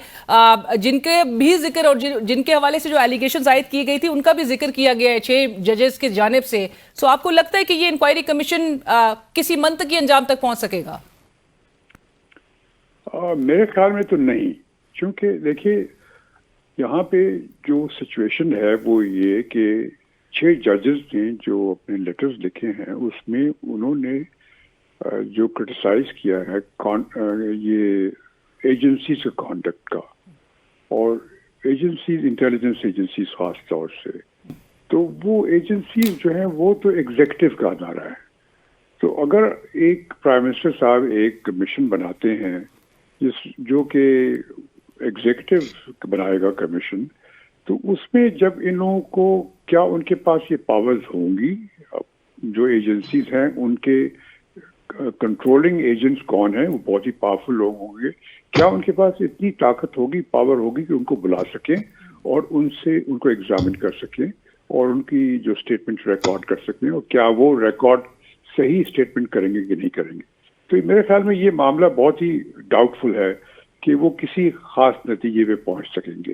جن کے بھی ذکر اور جن کے حوالے سے جو ایلیگیشنز عائد کی گئی تھی ان کا بھی ذکر کیا گیا ہے 6 ججز کی جانب سے. سو آپ کو لگتا ہے کہ یہ انکوائری کمیشن کسی منطقی انجام تک پہنچ سکے گا؟ میرے خیال میں تو نہیں، کیونکہ دیکھیے یہاں پہ جو سچویشن ہے وہ یہ کہ 6 ججز نے جو اپنے لیٹرز لکھے ہیں اس میں انہوں نے جو کرٹیسائز کیا ہے یہ ایجنسیز کا کانڈکٹ کا، اور ایجنسیز انٹیلیجنس ایجنسیز خاص طور سے، تو وہ ایجنسیز جو ہیں وہ تو ایگزیکٹو کا ادارہ ہے. تو اگر ایک پرائم منسٹر صاحب ایک کمیشن بناتے ہیں جو کہ ایگزیکٹو بنائے گا کمیشن، تو اس میں جب ان لوگوں کو کیا ان کے پاس یہ پاورز ہوں گی، جو ایجنسیز ہیں ان کے کنٹرولنگ ایجنٹس کون ہیں، وہ بہت ہی پاورفل لوگ ہوں گے، کیا ان کے پاس اتنی طاقت ہوگی، پاور ہوگی کہ ان کو بلا سکیں اور ان سے ان کو ایگزامن کر سکیں اور ان کی جو اسٹیٹمنٹ ریکارڈ کر سکیں، اور کیا وہ ریکارڈ صحیح اسٹیٹمنٹ کریں گے کہ نہیں کریں گے. تو میرے خیال میں یہ معاملہ بہت ہی ڈاؤٹ فل ہے کہ وہ کسی خاص نتیجے پہ پہنچ سکیں گے،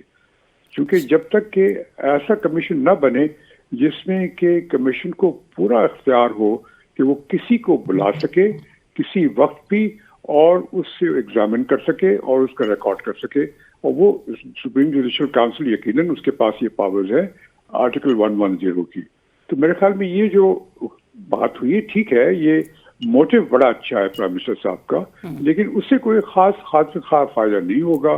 کیونکہ جب تک کہ ایسا کمیشن نہ بنے جس میں کہ کمیشن کو پورا اختیار ہو کہ وہ کسی کو بلا سکے کسی وقت بھی اور اس سے ایگزامن کر سکے اور اس کا ریکارڈ کر سکے، اور وہ سپریم جوڈیشل کاؤنسل یقیناً اس کے پاس یہ پاورز ہے آرٹیکل 110 کی. تو میرے خیال میں یہ جو بات ہوئی ٹھیک ہے، یہ موٹیو بڑا اچھا ہے پرائم منسٹر صاحب کا، لیکن اس سے کوئی خاص فائدہ نہیں ہوگا.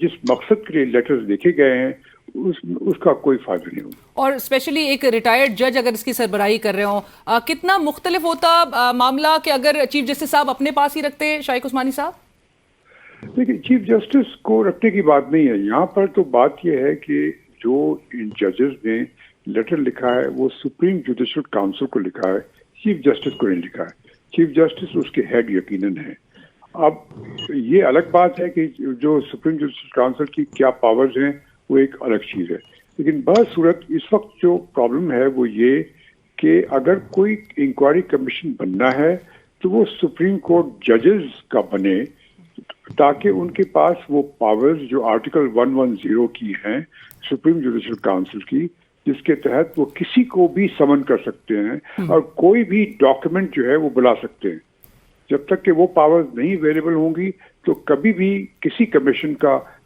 جس مقصد کے لیے لیٹرز لکھے گئے ہیں اس کا کوئی فائدہ نہیں ہوگا. اور اسپیشلی ایک ریٹائرڈ جج اگر اس کی سربراہی کر رہے ہوں، کتنا مختلف ہوتا معاملہ کہ اگر چیف جسٹس صاحب اپنے پاس ہی رکھتے شائق عثمانی صاحب؟ دیکھیے چیف جسٹس کو رکھنے کی بات نہیں ہے یہاں پر، تو بات یہ ہے کہ جو ان ججز نے لیٹر لکھا ہے وہ سپریم جوڈیشل کاؤنسل کو لکھا ہے، چیف جسٹس کو نہیں لکھا ہے. چیف جسٹس اس کے ہیڈ یقیناً ہے. اب یہ الگ بات ہے کہ جو سپریم جوڈیشل کاؤنسل کی کیا پاورز ہیں وہ ایک الگ چیز ہے، لیکن بصورت اس وقت جو پرابلم ہے وہ یہ کہ اگر کوئی انکوائری کمیشن بننا ہے تو وہ سپریم کورٹ ججز کا بنے، تاکہ ان کے پاس وہ پاورز جو آرٹیکل 110 کی ہیں سپریم جوڈیشل کاؤنسل کی، جس کے تحت وہ کسی کو بھی سمن کر سکتے ہیں اور کوئی بھی ڈاکیومنٹ جو ہے وہ بلا سکتے ہیں. جب تک کہ وہ پاورز نہیں اویلیبل ہوں گی تو کبھی بھی کسی کمیشن کا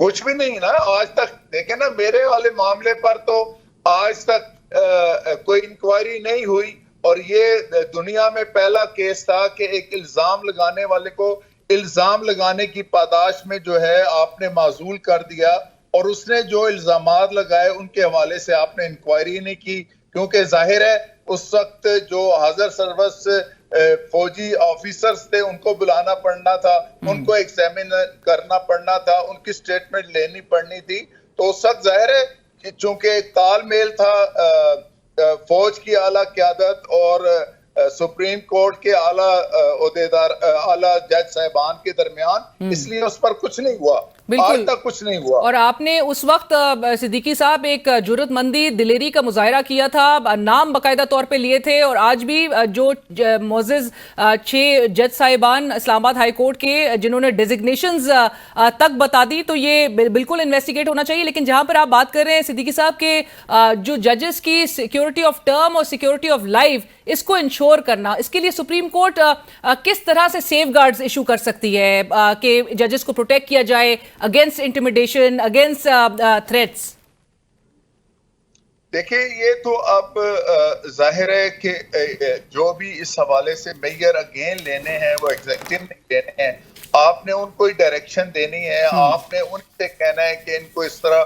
کچھ بھی نہیں نا آج تک. دیکھیں نا میرے والے معاملے پر تو آج تک کوئی انکوائری نہیں ہوئی, اور یہ دنیا میں پہلا کیس تھا کہ ایک الزام لگانے والے کو الزام لگانے کی پاداش میں جو ہے آپ نے معزول کر دیا, اور اس نے جو الزامات لگائے ان کے حوالے سے آپ نے انکوائری نہیں کی, کیونکہ ظاہر ہے اس وقت جو حاضر سروس فوجی آفیسرز تھے ان کو بلانا پڑنا تھا, ان کو ایگزامن کرنا پڑنا تھا, ان کی سٹیٹمنٹ لینی پڑنی تھی. تو اس وقت ظاہر ہے کہ چونکہ تال میل تھا فوج کی اعلیٰ قیادت اور سپریم کورٹ کے اعلیٰ عہدیدار اعلیٰ جج صاحبان کے درمیان, اس لیے اس پر کچھ نہیں ہوا, آج تک کچھ نہیں ہوا. اور آپ نے اس وقت صدیقی صاحب ایک جرأت مندی دلیری کا مظاہرہ کیا تھا, نام باقاعدہ طور پہ لیے تھے, اور آج بھی جو معزز 6 جج صاحبان اسلام آباد ہائی کورٹ کے جنہوں نے ڈیزگنیشنز تک بتا دی, تو یہ بالکل انویسٹیگیٹ ہونا چاہیے. لیکن جہاں پر آپ بات کر رہے ہیں صدیقی صاحب کے جو ججز کی سیکیورٹی آف ٹرم اور سیکیورٹی آف لائف اس کو انشور کرنا, اس کے لیے سپریم کورٹ کس طرح سے سیف گارڈز ایشو کر سکتی ہے کہ ججز کو پروٹیکٹ کیا جائے اگینسٹ انٹیمیڈیشن, اگینسٹ تھریٹس؟ دیکھیں یہ تو اب ظاہر ہے کہ جو بھی اس حوالے سے میئر اگین لینے ہیں وہ ایگزیکٹو نہیں لینے ہیں, آپ نے ان کو ڈائریکشن دینی ہے, آپ نے ان سے کہنا ہے کہ ان کو اس طرح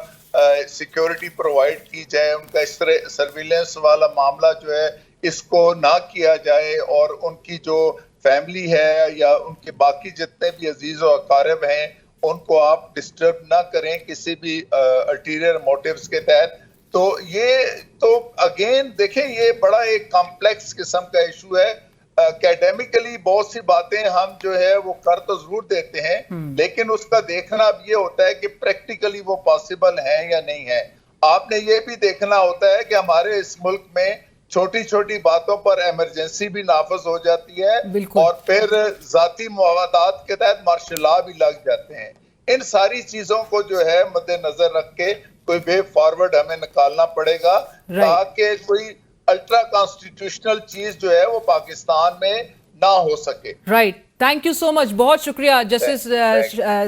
سیکیورٹی پرووائڈ کی جائے, ان کا اس طرح سرویلنس والا معاملہ جو ہے اس کو نہ کیا جائے, اور ان کی جو فیملی ہے یا ان کے باقی جتنے بھی عزیز و اقارب ہیں ان کو آپ ڈسٹرب نہ کریں کسی بھی الٹیریئر موٹیوز کے تحت. تو یہ تو اگین دیکھیں یہ بڑا ایک کمپلیکس قسم کا ایشو ہے. اکیڈیمکلی بہت سی باتیں ہم جو ہے وہ کر تو ضرور دیتے ہیں, لیکن اس کا دیکھنا اب یہ ہوتا ہے کہ پریکٹیکلی وہ پاسبل ہیں یا نہیں ہے. آپ نے یہ بھی دیکھنا ہوتا ہے کہ ہمارے اس ملک میں چھوٹی چھوٹی باتوں پر ایمرجنسی بھی نافذ ہو جاتی ہے, اور پھر ذاتی مفادات کے تحت مارشل لا بھی لگ جاتے ہیں. ان ساری چیزوں کو جو ہے مد نظر رکھ کے کوئی وے فارورڈ ہمیں نکالنا پڑے گا, تاکہ کوئی الٹرا کانسٹیٹیوشنل چیز جو ہے وہ پاکستان میں نہ ہو سکے. رائٹ, تھینک یو سو مچ, بہت شکریہ جسٹس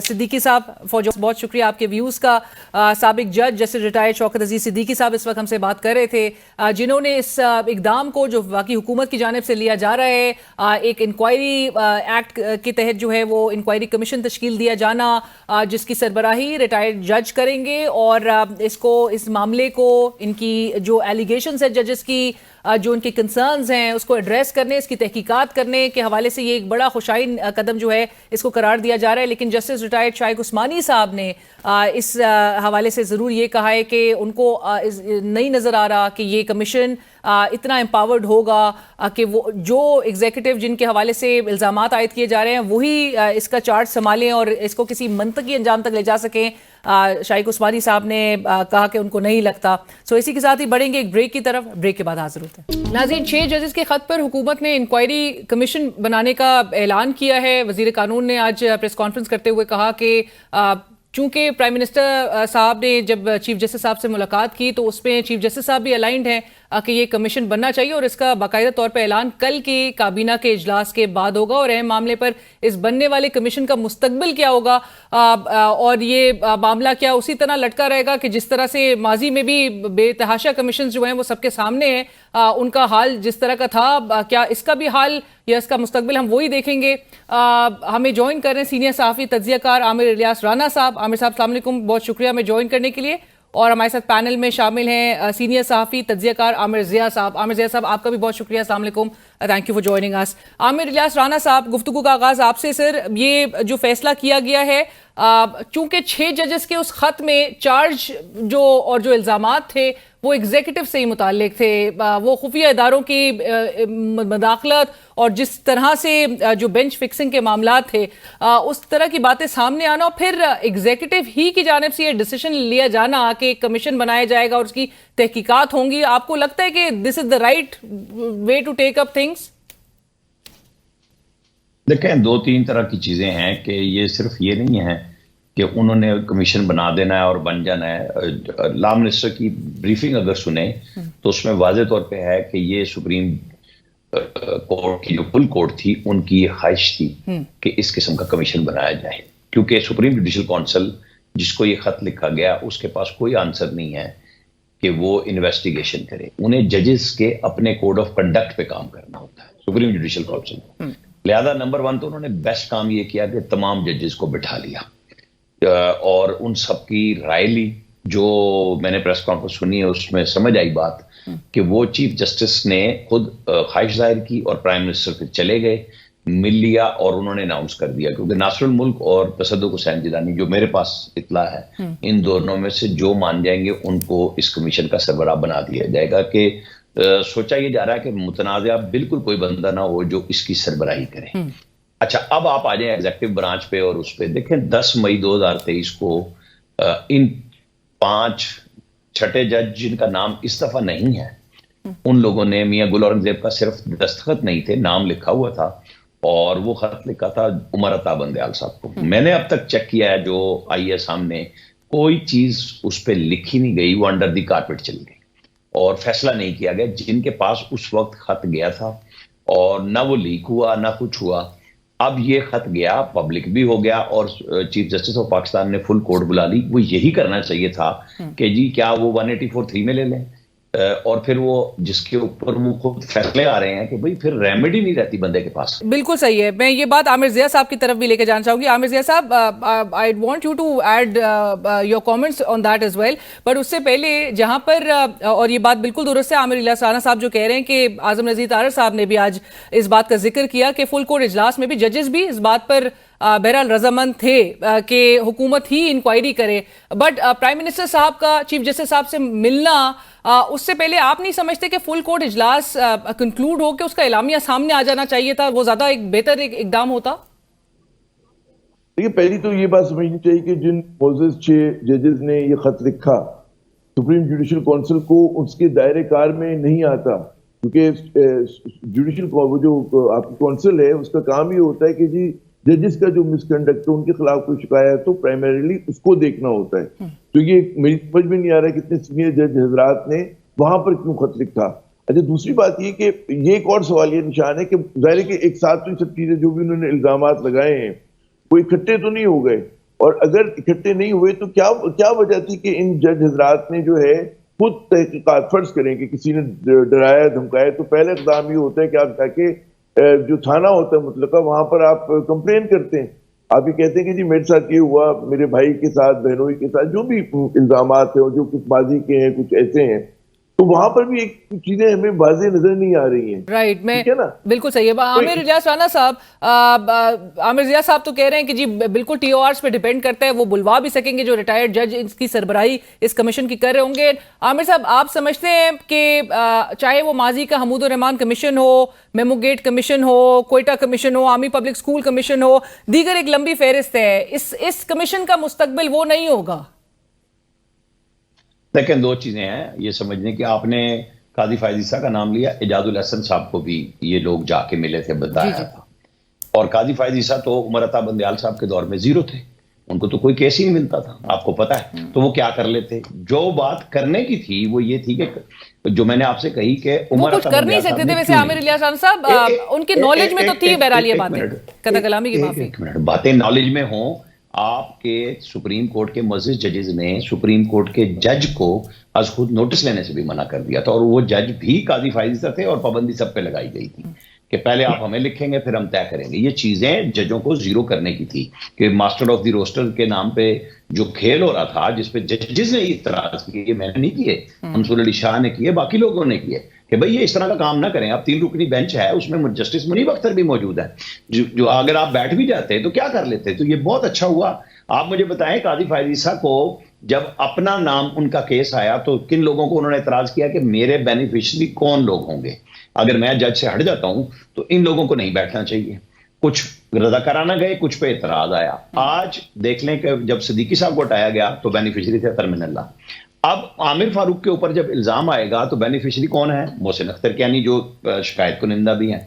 صدیقی صاحب, بہت شکریہ آپ کے ویوز کا. سابق جج جسٹس ریٹائرڈ شوکت عزیز صدیقی صاحب اس وقت ہم سے بات کر رہے تھے, جنہوں نے اس اقدام کو جو واقعی حکومت کی جانب سے لیا جا رہا ہے, ایک انکوائری ایکٹ کے تحت جو ہے وہ انکوائری کمیشن تشکیل دیا جانا, جس کی سربراہی ریٹائرڈ جج کریں گے, اور اس معاملے کو ان کی جو ایلیگیشنز ہیں ججز کی, جو ان کے کنسرنز ہیں اس کو ایڈریس کرنے, اس کی تحقیقات کرنے کے حوالے سے یہ ایک بڑا خوشائن قدم جو ہے اس کو قرار دیا جا رہا ہے. لیکن جسٹس ریٹائرڈ شائق عثمانی صاحب نے اس حوالے سے ضرور یہ کہا ہے کہ ان کو نہیں نظر آ رہا کہ یہ کمیشن اتنا امپاورڈ ہوگا کہ وہ جو ایگزیکٹو جن کے حوالے سے الزامات عائد کیے جا رہے ہیں وہی اس کا چارج سنبھالیں اور اس کو کسی منطقی انجام تک لے جا سکیں. شائق عثمانی صاحب نے کہا کہ ان کو نہیں لگتا. سو اسی کے ساتھ ہی بڑھیں گے ایک بریک کی طرف, بریک کے بعد حاضر ہوتے ہیں. ناظرین, 6 ججز کے خط پر حکومت نے انکوائری کمیشن بنانے کا اعلان کیا ہے. وزیر قانون نے آج پریس کانفرنس کرتے ہوئے کہا کہ چونکہ پرائم منسٹر صاحب نے جب چیف جسٹس صاحب سے ملاقات کی تو اس میں چیف جسٹس صاحب بھی الائنڈ ہیں کہ یہ کمیشن بننا چاہیے, اور اس کا باقاعدہ طور پر اعلان کل کی کابینہ کے اجلاس کے بعد ہوگا, اور اہم معاملے پر اس بننے والے کمیشن کا مستقبل کیا ہوگا, اور یہ معاملہ کیا اسی طرح لٹکا رہے گا کہ جس طرح سے ماضی میں بھی بے تحاشا کمیشنز جو ہیں وہ سب کے سامنے ہیں, ان کا حال جس طرح کا تھا, کیا اس کا بھی حال یا اس کا مستقبل ہم وہی دیکھیں گے. ہمیں جوائن کر رہے ہیں سینئر صحافی تجزیہ کار عامر الیاس رانا صاحب. عامر صاحب السلام علیکم, بہت شکریہ ہمیں جوائن کرنے کے لیے. اور ہمارے ساتھ پینل میں شامل ہیں سینئر صحافی تجزیہ کار عامر ضیاء صاحب. عامر ضیاء صاحب آپ کا بھی بہت شکریہ, السلام علیکم, تھینک یو فار جوائننگ اس. عامر الیاس رانا صاحب, گفتگو کا آغاز آپ سے. سر, یہ جو فیصلہ کیا گیا ہے, چونکہ 6 ججز کے اس خط میں چارج اور جو الزامات تھے وہ ایگزیکٹو سے ہی متعلق تھے, وہ خفیہ اداروں کی مداخلت اور جس طرح سے جو بینچ فکسنگ کے معاملات تھے اس طرح کی باتیں سامنے آنا, اور پھر ایگزیکٹو ہی کی جانب سے یہ ڈیسیشن لیا جانا کہ کمیشن بنایا جائے گا اور اس کی تحقیقات ہوں گی. آپ کو لگتا ہے کہ this is the right way to take up things? دیکھیں, 2-3 طرح کی چیزیں ہیں کہ یہ صرف یہ نہیں ہے کہ انہوں نے کمیشن بنا دینا ہے اور بن جانا ہے. لا منسٹر کی بریفنگ اگر سنیں تو اس میں واضح طور پہ ہے کہ یہ سپریم کورٹ کی جو فل کورٹ تھی ان کی یہ خواہش تھی کہ اس قسم کا کمیشن بنایا جائے, کیونکہ سپریم جوڈیشل کونسل جس کو یہ خط لکھا گیا اس کے پاس کوئی آنسر نہیں ہے کہ وہ انویسٹیگیشن کرے. انہیں ججز کے اپنے کوڈ آف کنڈکٹ پہ کام کرنا ہوتا ہے, سپریم جوڈیشل کونسل کو. لہذا نمبر 1 تو انہوں نے بیسٹ کام یہ کیا کہ تمام ججز کو بٹھا لیا اور ان سب کی رائے لی. جو میں نے پریس کانفرنس سنی ہے اس میں سمجھ آئی بات کہ وہ چیف جسٹس نے خود خواہش ظاہر کی اور پرائم منسٹر پھر چلے گئے, مل لیا اور انہوں نے اناؤنس کر دیا, کیونکہ ناصر الملک اور تصدق حسین جیلانی جو میرے پاس اطلاع ہے ان دونوں میں سے جو مان جائیں گے ان کو اس کمیشن کا سربراہ بنا دیا جائے گا. کہ سوچا یہ جا رہا ہے کہ متنازعہ بالکل کوئی بندہ نہ ہو جو اس کی سربراہی کرے. اچھا اب آپ آ جائیں ایگزیکٹو برانچ پہ اور اس پہ دیکھیں 10 مئی 2023 کو ان 5 چھٹے جج جن کا نام اس دفعہ نہیں ہے ان لوگوں نے میاں گل اورنگزیب کا صرف دستخط نہیں تھے, نام لکھا ہوا تھا اور وہ خط لکھا تھا عمر عطا بندیال صاحب کو. میں نے اب تک چیک کیا ہے جو آئی ہے سامنے, کوئی چیز اس پہ لکھی نہیں گئی, وہ انڈر دی کارپیٹ چلی گئی اور فیصلہ نہیں کیا گیا. جن کے پاس اس وقت خط گیا تھا اور نہ وہ لیک ہوا نہ کچھ ہوا, اب یہ خط گیا پبلک بھی ہو گیا اور چیف جسٹس آف پاکستان نے فل کورٹ بلا لی. وہ یہی کرنا چاہیے تھا کہ جی کیا وہ 184(3) میں لے لیں اور پھر وہ جس کے اوپر وہ خود فیصلے آ رہے ہیں کہ بھئی پھر ریمیڈی نہیں رہتی بندے کے پاس. بالکل صحیح ہے. میں یہ بات عامر ضیاء صاحب کی طرف بھی لے کے جانا چاہوں گی. عامر ضیاء صاحب, I want you to add your comments on that as well, but اس سے پہلے جہاں پر اور یہ بات بالکل درست ہے عامر الیاس رانا صاحب جو کہہ رہے ہیں کہ اعظم نذیر طاہر صاحب نے بھی آج اس بات کا ذکر کیا کہ فل کورٹ اجلاس میں بھی ججز بھی اس بات پر بہرحال رضامند تھے کہ حکومت ہی انکوائری کرے, بٹ پرائم منسٹر صاحب کا چیف جسٹس صاحب سے ملنا اس سے پہلے آپ نہیں سمجھتے کہ فل کورٹ اجلاس کنکلوڈ ہو کے اس کا اعلامیہ سامنے آ جانا چاہیے تھا, وہ زیادہ ایک بہتر اقدام ہوتا؟ دیکھیے پہلی تو یہ بات سمجھنی چاہیے کہ جن معزز 6 ججز نے یہ خط لکھا سپریم جوڈیشل کونسل کو اس کے دائرے کار میں نہیں آتا, کیونکہ جوڈیشل جو آپ کی کونسل ہے اس کا کام یہ ہوتا ہے کہ جی ججز کا جو مس کنڈکٹ ہے ان کے خلاف کوئی شکایت تو پرائمریلی اس کو دیکھنا ہوتا ہے. تو یہ میری سمجھ میں نہیں آ رہا ہے کتنے سینئر جج حضرات نے وہاں پر کیوں خط لکھا. اچھا دوسری بات یہ کہ یہ ایک اور سوال یہ نشان ہے کہ ظاہر ہے کہ ایک ساتھ تو یہ سب چیزیں جو بھی انہوں نے الزامات لگائے ہیں وہ اکٹھے تو نہیں ہو گئے, اور اگر اکٹھے نہیں ہوئے تو کیا وجہ تھی کہ ان جج حضرات نے جو ہے خود تحقیقات, فرض کریں کہ کسی نے ڈرایا دھمکایا تو پہلے اقدام یہ ہوتا ہے کہ آپ جا کے جو تھانہ ہوتا ہے متعلقہ وہاں پر آپ کمپلین کرتے ہیں, آپ یہ کہتے ہیں کہ جی میرے ساتھ یہ ہوا, میرے بھائی کے ساتھ, بہنوئی کے ساتھ, جو بھی الزامات ہیں اور جو کچھ ماضی کے ہیں کچھ ایسے ہیں, تو وہاں پر بھی ایک چیزیں ہمیں واضح نظر نہیں آ رہی ہیں. رائٹ, میں بالکل صحیح ہے. عامر الیاس رانا صاحب, عامر ضیاء صاحب تو کہہ رہے ہیں کہ جی بالکل ٹی او آرز پہ ڈیپینڈ کرتا ہے, وہ بلوا بھی سکیں گے جو ریٹائرڈ جج اس کی سربراہی اس کمیشن کی کر رہے ہوں گے. عامر صاحب آپ سمجھتے ہیں کہ چاہے وہ ماضی کا حمود الرحمان کمیشن ہو, میمو گیٹ کمیشن ہو, کوئٹہ کمیشن ہو, آرمی پبلک اسکول کمیشن ہو, دیگر ایک لمبی فہرست ہے, اس کمیشن کا مستقبل وہ نہیں ہوگا؟ لیکن 2 چیزیں ہیں یہ سمجھنے کہ آپ نے قاضی فائز عیسیٰ کا نام لیا, اعجاز الحسن صاحب کو بھی یہ لوگ جا کے ملے تھے, بتایا تھا, اور قاضی فائز عیسیٰ تو عمر عطا بندیال صاحب کے دور میں 0 تھے, ان کو تو کوئی کیس ہی نہیں ملتا تھا, آپ کو پتا ہے. تو وہ کیا کر لیتے, جو بات کرنے کی تھی وہ یہ تھی کہ جو میں نے آپ سے کہی کہ عمر عطا کر نہیں سکتے تھے. ویسے عامر الیاس رانا صاحب ان کی نالج میں تو تھی بہرحال یہ باتیں, قطع کلامی کی معافی, باتیں نالج میں ہوں. آپ کے سپریم کورٹ کے معزز ججز نے سپریم کورٹ کے جج کو از خود نوٹس لینے سے بھی منع کر دیا تھا, اور وہ جج بھی قاضی فائز عیسیٰ تھے, اور پابندی سب پہ لگائی گئی تھی کہ پہلے آپ ہمیں لکھیں گے پھر ہم طے کریں گے. یہ چیزیں ججوں کو 0 کرنے کی تھی کہ ماسٹر آف دی روسٹر کے نام پہ جو کھیل ہو رہا تھا جس پہ ججز نے اعتراض کیے, میں نے نہیں کیے, منصور علی شاہ نے کیے, باقی لوگوں نے کیے کہ بھئی یہ اس طرح کا کام نہ کریں. اب 3 رکنی بینچ ہے, اس میں جسٹس منیب اختر بھی موجود ہے, جو اگر آپ بیٹھ بھی جاتے تو کیا کر لیتے. تو یہ بہت اچھا ہوا. آپ مجھے بتائیں قاضی فائز عیسیٰ کو جب اپنا نام ان کا کیس آیا تو کن لوگوں کو انہوں نے اعتراض کیا کہ میرے بینیفیشری کون لوگ ہوں گے, اگر میں جج سے ہٹ جاتا ہوں تو ان لوگوں کو نہیں بیٹھنا چاہیے. کچھ رضاکارانہ گئے, کچھ پہ اعتراض آیا. آج دیکھ لیں کہ جب صدیقی صاحب کو ہٹایا گیا تو بینیفیشری تھے ترمن اللہ. اب عامر فاروق کے اوپر جب الزام آئے گا تو بینیفیشری کون ہے؟ محسن اختر کیانی جو شکایت کنندہ بھی ہیں.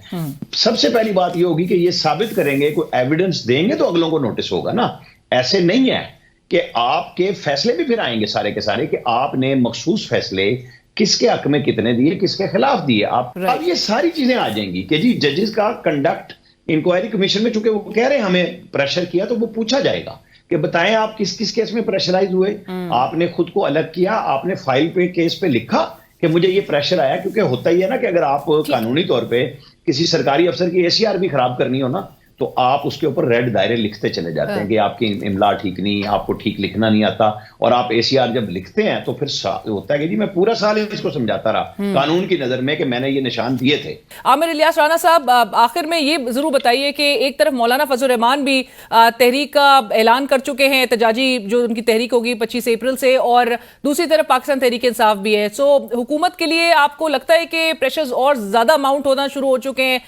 سب سے پہلی بات یہ ہوگی کہ یہ ثابت کریں گے, کوئی ایویڈنس دیں گے تو اگلوں کو نوٹس ہوگا نا. ایسے نہیں ہے کہ آپ کے فیصلے بھی پھر آئیں گے سارے کے سارے کہ آپ نے مخصوص فیصلے کس کے حق میں کتنے دیے, کس کے خلاف دیے. آپ اب یہ ساری چیزیں آ جائیں گی کہ جی ججز کا کنڈکٹ انکوائری کمیشن میں, چونکہ وہ کہہ رہے ہیں ہمیں پریشر کیا تو وہ پوچھا جائے گا. کہ بتائیں آپ کس کس کیس میں پریشرائز ہوئے. آپ نے خود کو الگ کیا, آپ نے فائل پہ کیس پہ لکھا کہ مجھے یہ پریشر آیا, کیونکہ ہوتا ہی ہے نا کہ اگر آپ قانونی طور پہ کسی سرکاری افسر کی ACR بھی خراب کرنی ہو نا, تو آپ اس کے اوپر ریڈ دائرے لکھتے چلے جاتے ہیں کہ آپ کی املا ٹھیک نہیں, آپ کو ٹھیک لکھنا نہیں آتا, اور آپ ACR جب لکھتے ہیں تو پھر ہوتا ہے کہ جی میں پورا سال اس کو سمجھاتا رہا قانون کی نظر میں کہ میں نے یہ نشان دیے تھے. عامر الیاس رانا صاحب, آخر میں یہ ضرور بتائیے کہ ایک طرف مولانا فضل الرحمان بھی تحریک کا اعلان کر چکے ہیں, احتجاجی جو ان کی تحریک ہوگی 25 اپریل سے, اور دوسری طرف پاکستان تحریک انصاف بھی ہے. سو حکومت کے لیے آپ کو لگتا ہے کہ پریشرز اور زیادہ ماؤنٹ ہونا شروع ہو چکے ہیں,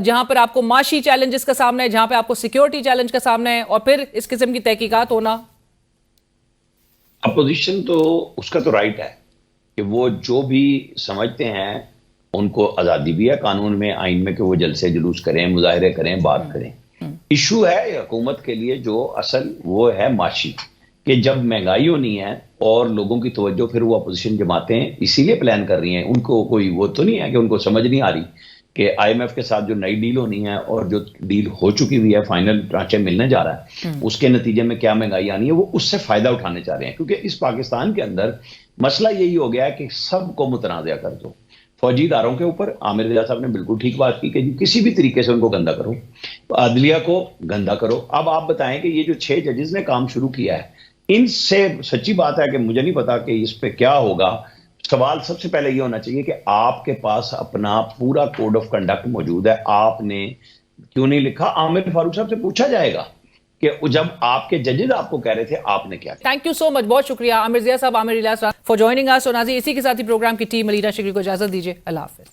جہاں پر آپ کو معاشی چیلنجز کا سامنا ہے, جہاں پہ آپ کو سیکیورٹی چیلنج کا سامنا ہے, اور پھر اس قسم کی تحقیقات ہونا؟ اپوزیشن تو اس کا تو رائٹ ہے کہ وہ جو بھی سمجھتے ہیں ان کو آزادی بھی ہے قانون میں, آئین میں, کہ وہ جلسے جلوس کریں, مظاہرے کریں, بات کریں. ایشو ہے حکومت کے لیے جو اصل وہ ہے معاشی, کہ جب مہنگائی ہونی ہے اور لوگوں کی توجہ پھر وہ اپوزیشن جماعتیں اسی لیے پلان کر رہی ہیں. ان کو کوئی وہ تو نہیں ہے کہ ان کو سمجھ نہیں آ رہی کہ IMF کے ساتھ جو نئی ڈیل ہونی ہے اور جو ڈیل ہو چکی ہوئی ہے, فائنل ڈھانچے ملنے جا رہا ہے, اس کے نتیجے میں کیا مہنگائی آنی ہے, وہ اس سے فائدہ اٹھانے چاہ رہے ہیں. کیونکہ اس پاکستان کے اندر مسئلہ یہی ہو گیا ہے کہ سب کو متنازع کر دو. فوجی اداروں کے اوپر عامر الیاس صاحب نے بالکل ٹھیک بات کی کہ کسی بھی طریقے سے ان کو گندا کرو, عدلیہ کو گندا کرو. اب آپ بتائیں کہ یہ جو 6 ججز نے کام شروع کیا ہے, ان سے سچی بات ہے کہ مجھے نہیں پتا کہ اس پہ کیا ہوگا. سوال سب سے پہلے یہ ہونا چاہیے کہ آپ کے پاس اپنا پورا کوڈ آف کنڈکٹ موجود ہے, آپ نے کیوں نہیں لکھا؟ عامر فاروق صاحب سے پوچھا جائے گا کہ جب آپ کے ججز آپ کو کہہ رہے تھے آپ نے کیا. تھینک یو سو مچ, بہت شکریہ عامر ضیاء صاحب, عامر الیاس فار جوائننگ اس. اور ناظرین, اسی کے ساتھ ہی پروگرام کی ٹیم علیرا شکری کو اجازت دیجیے. اللہ حافظ.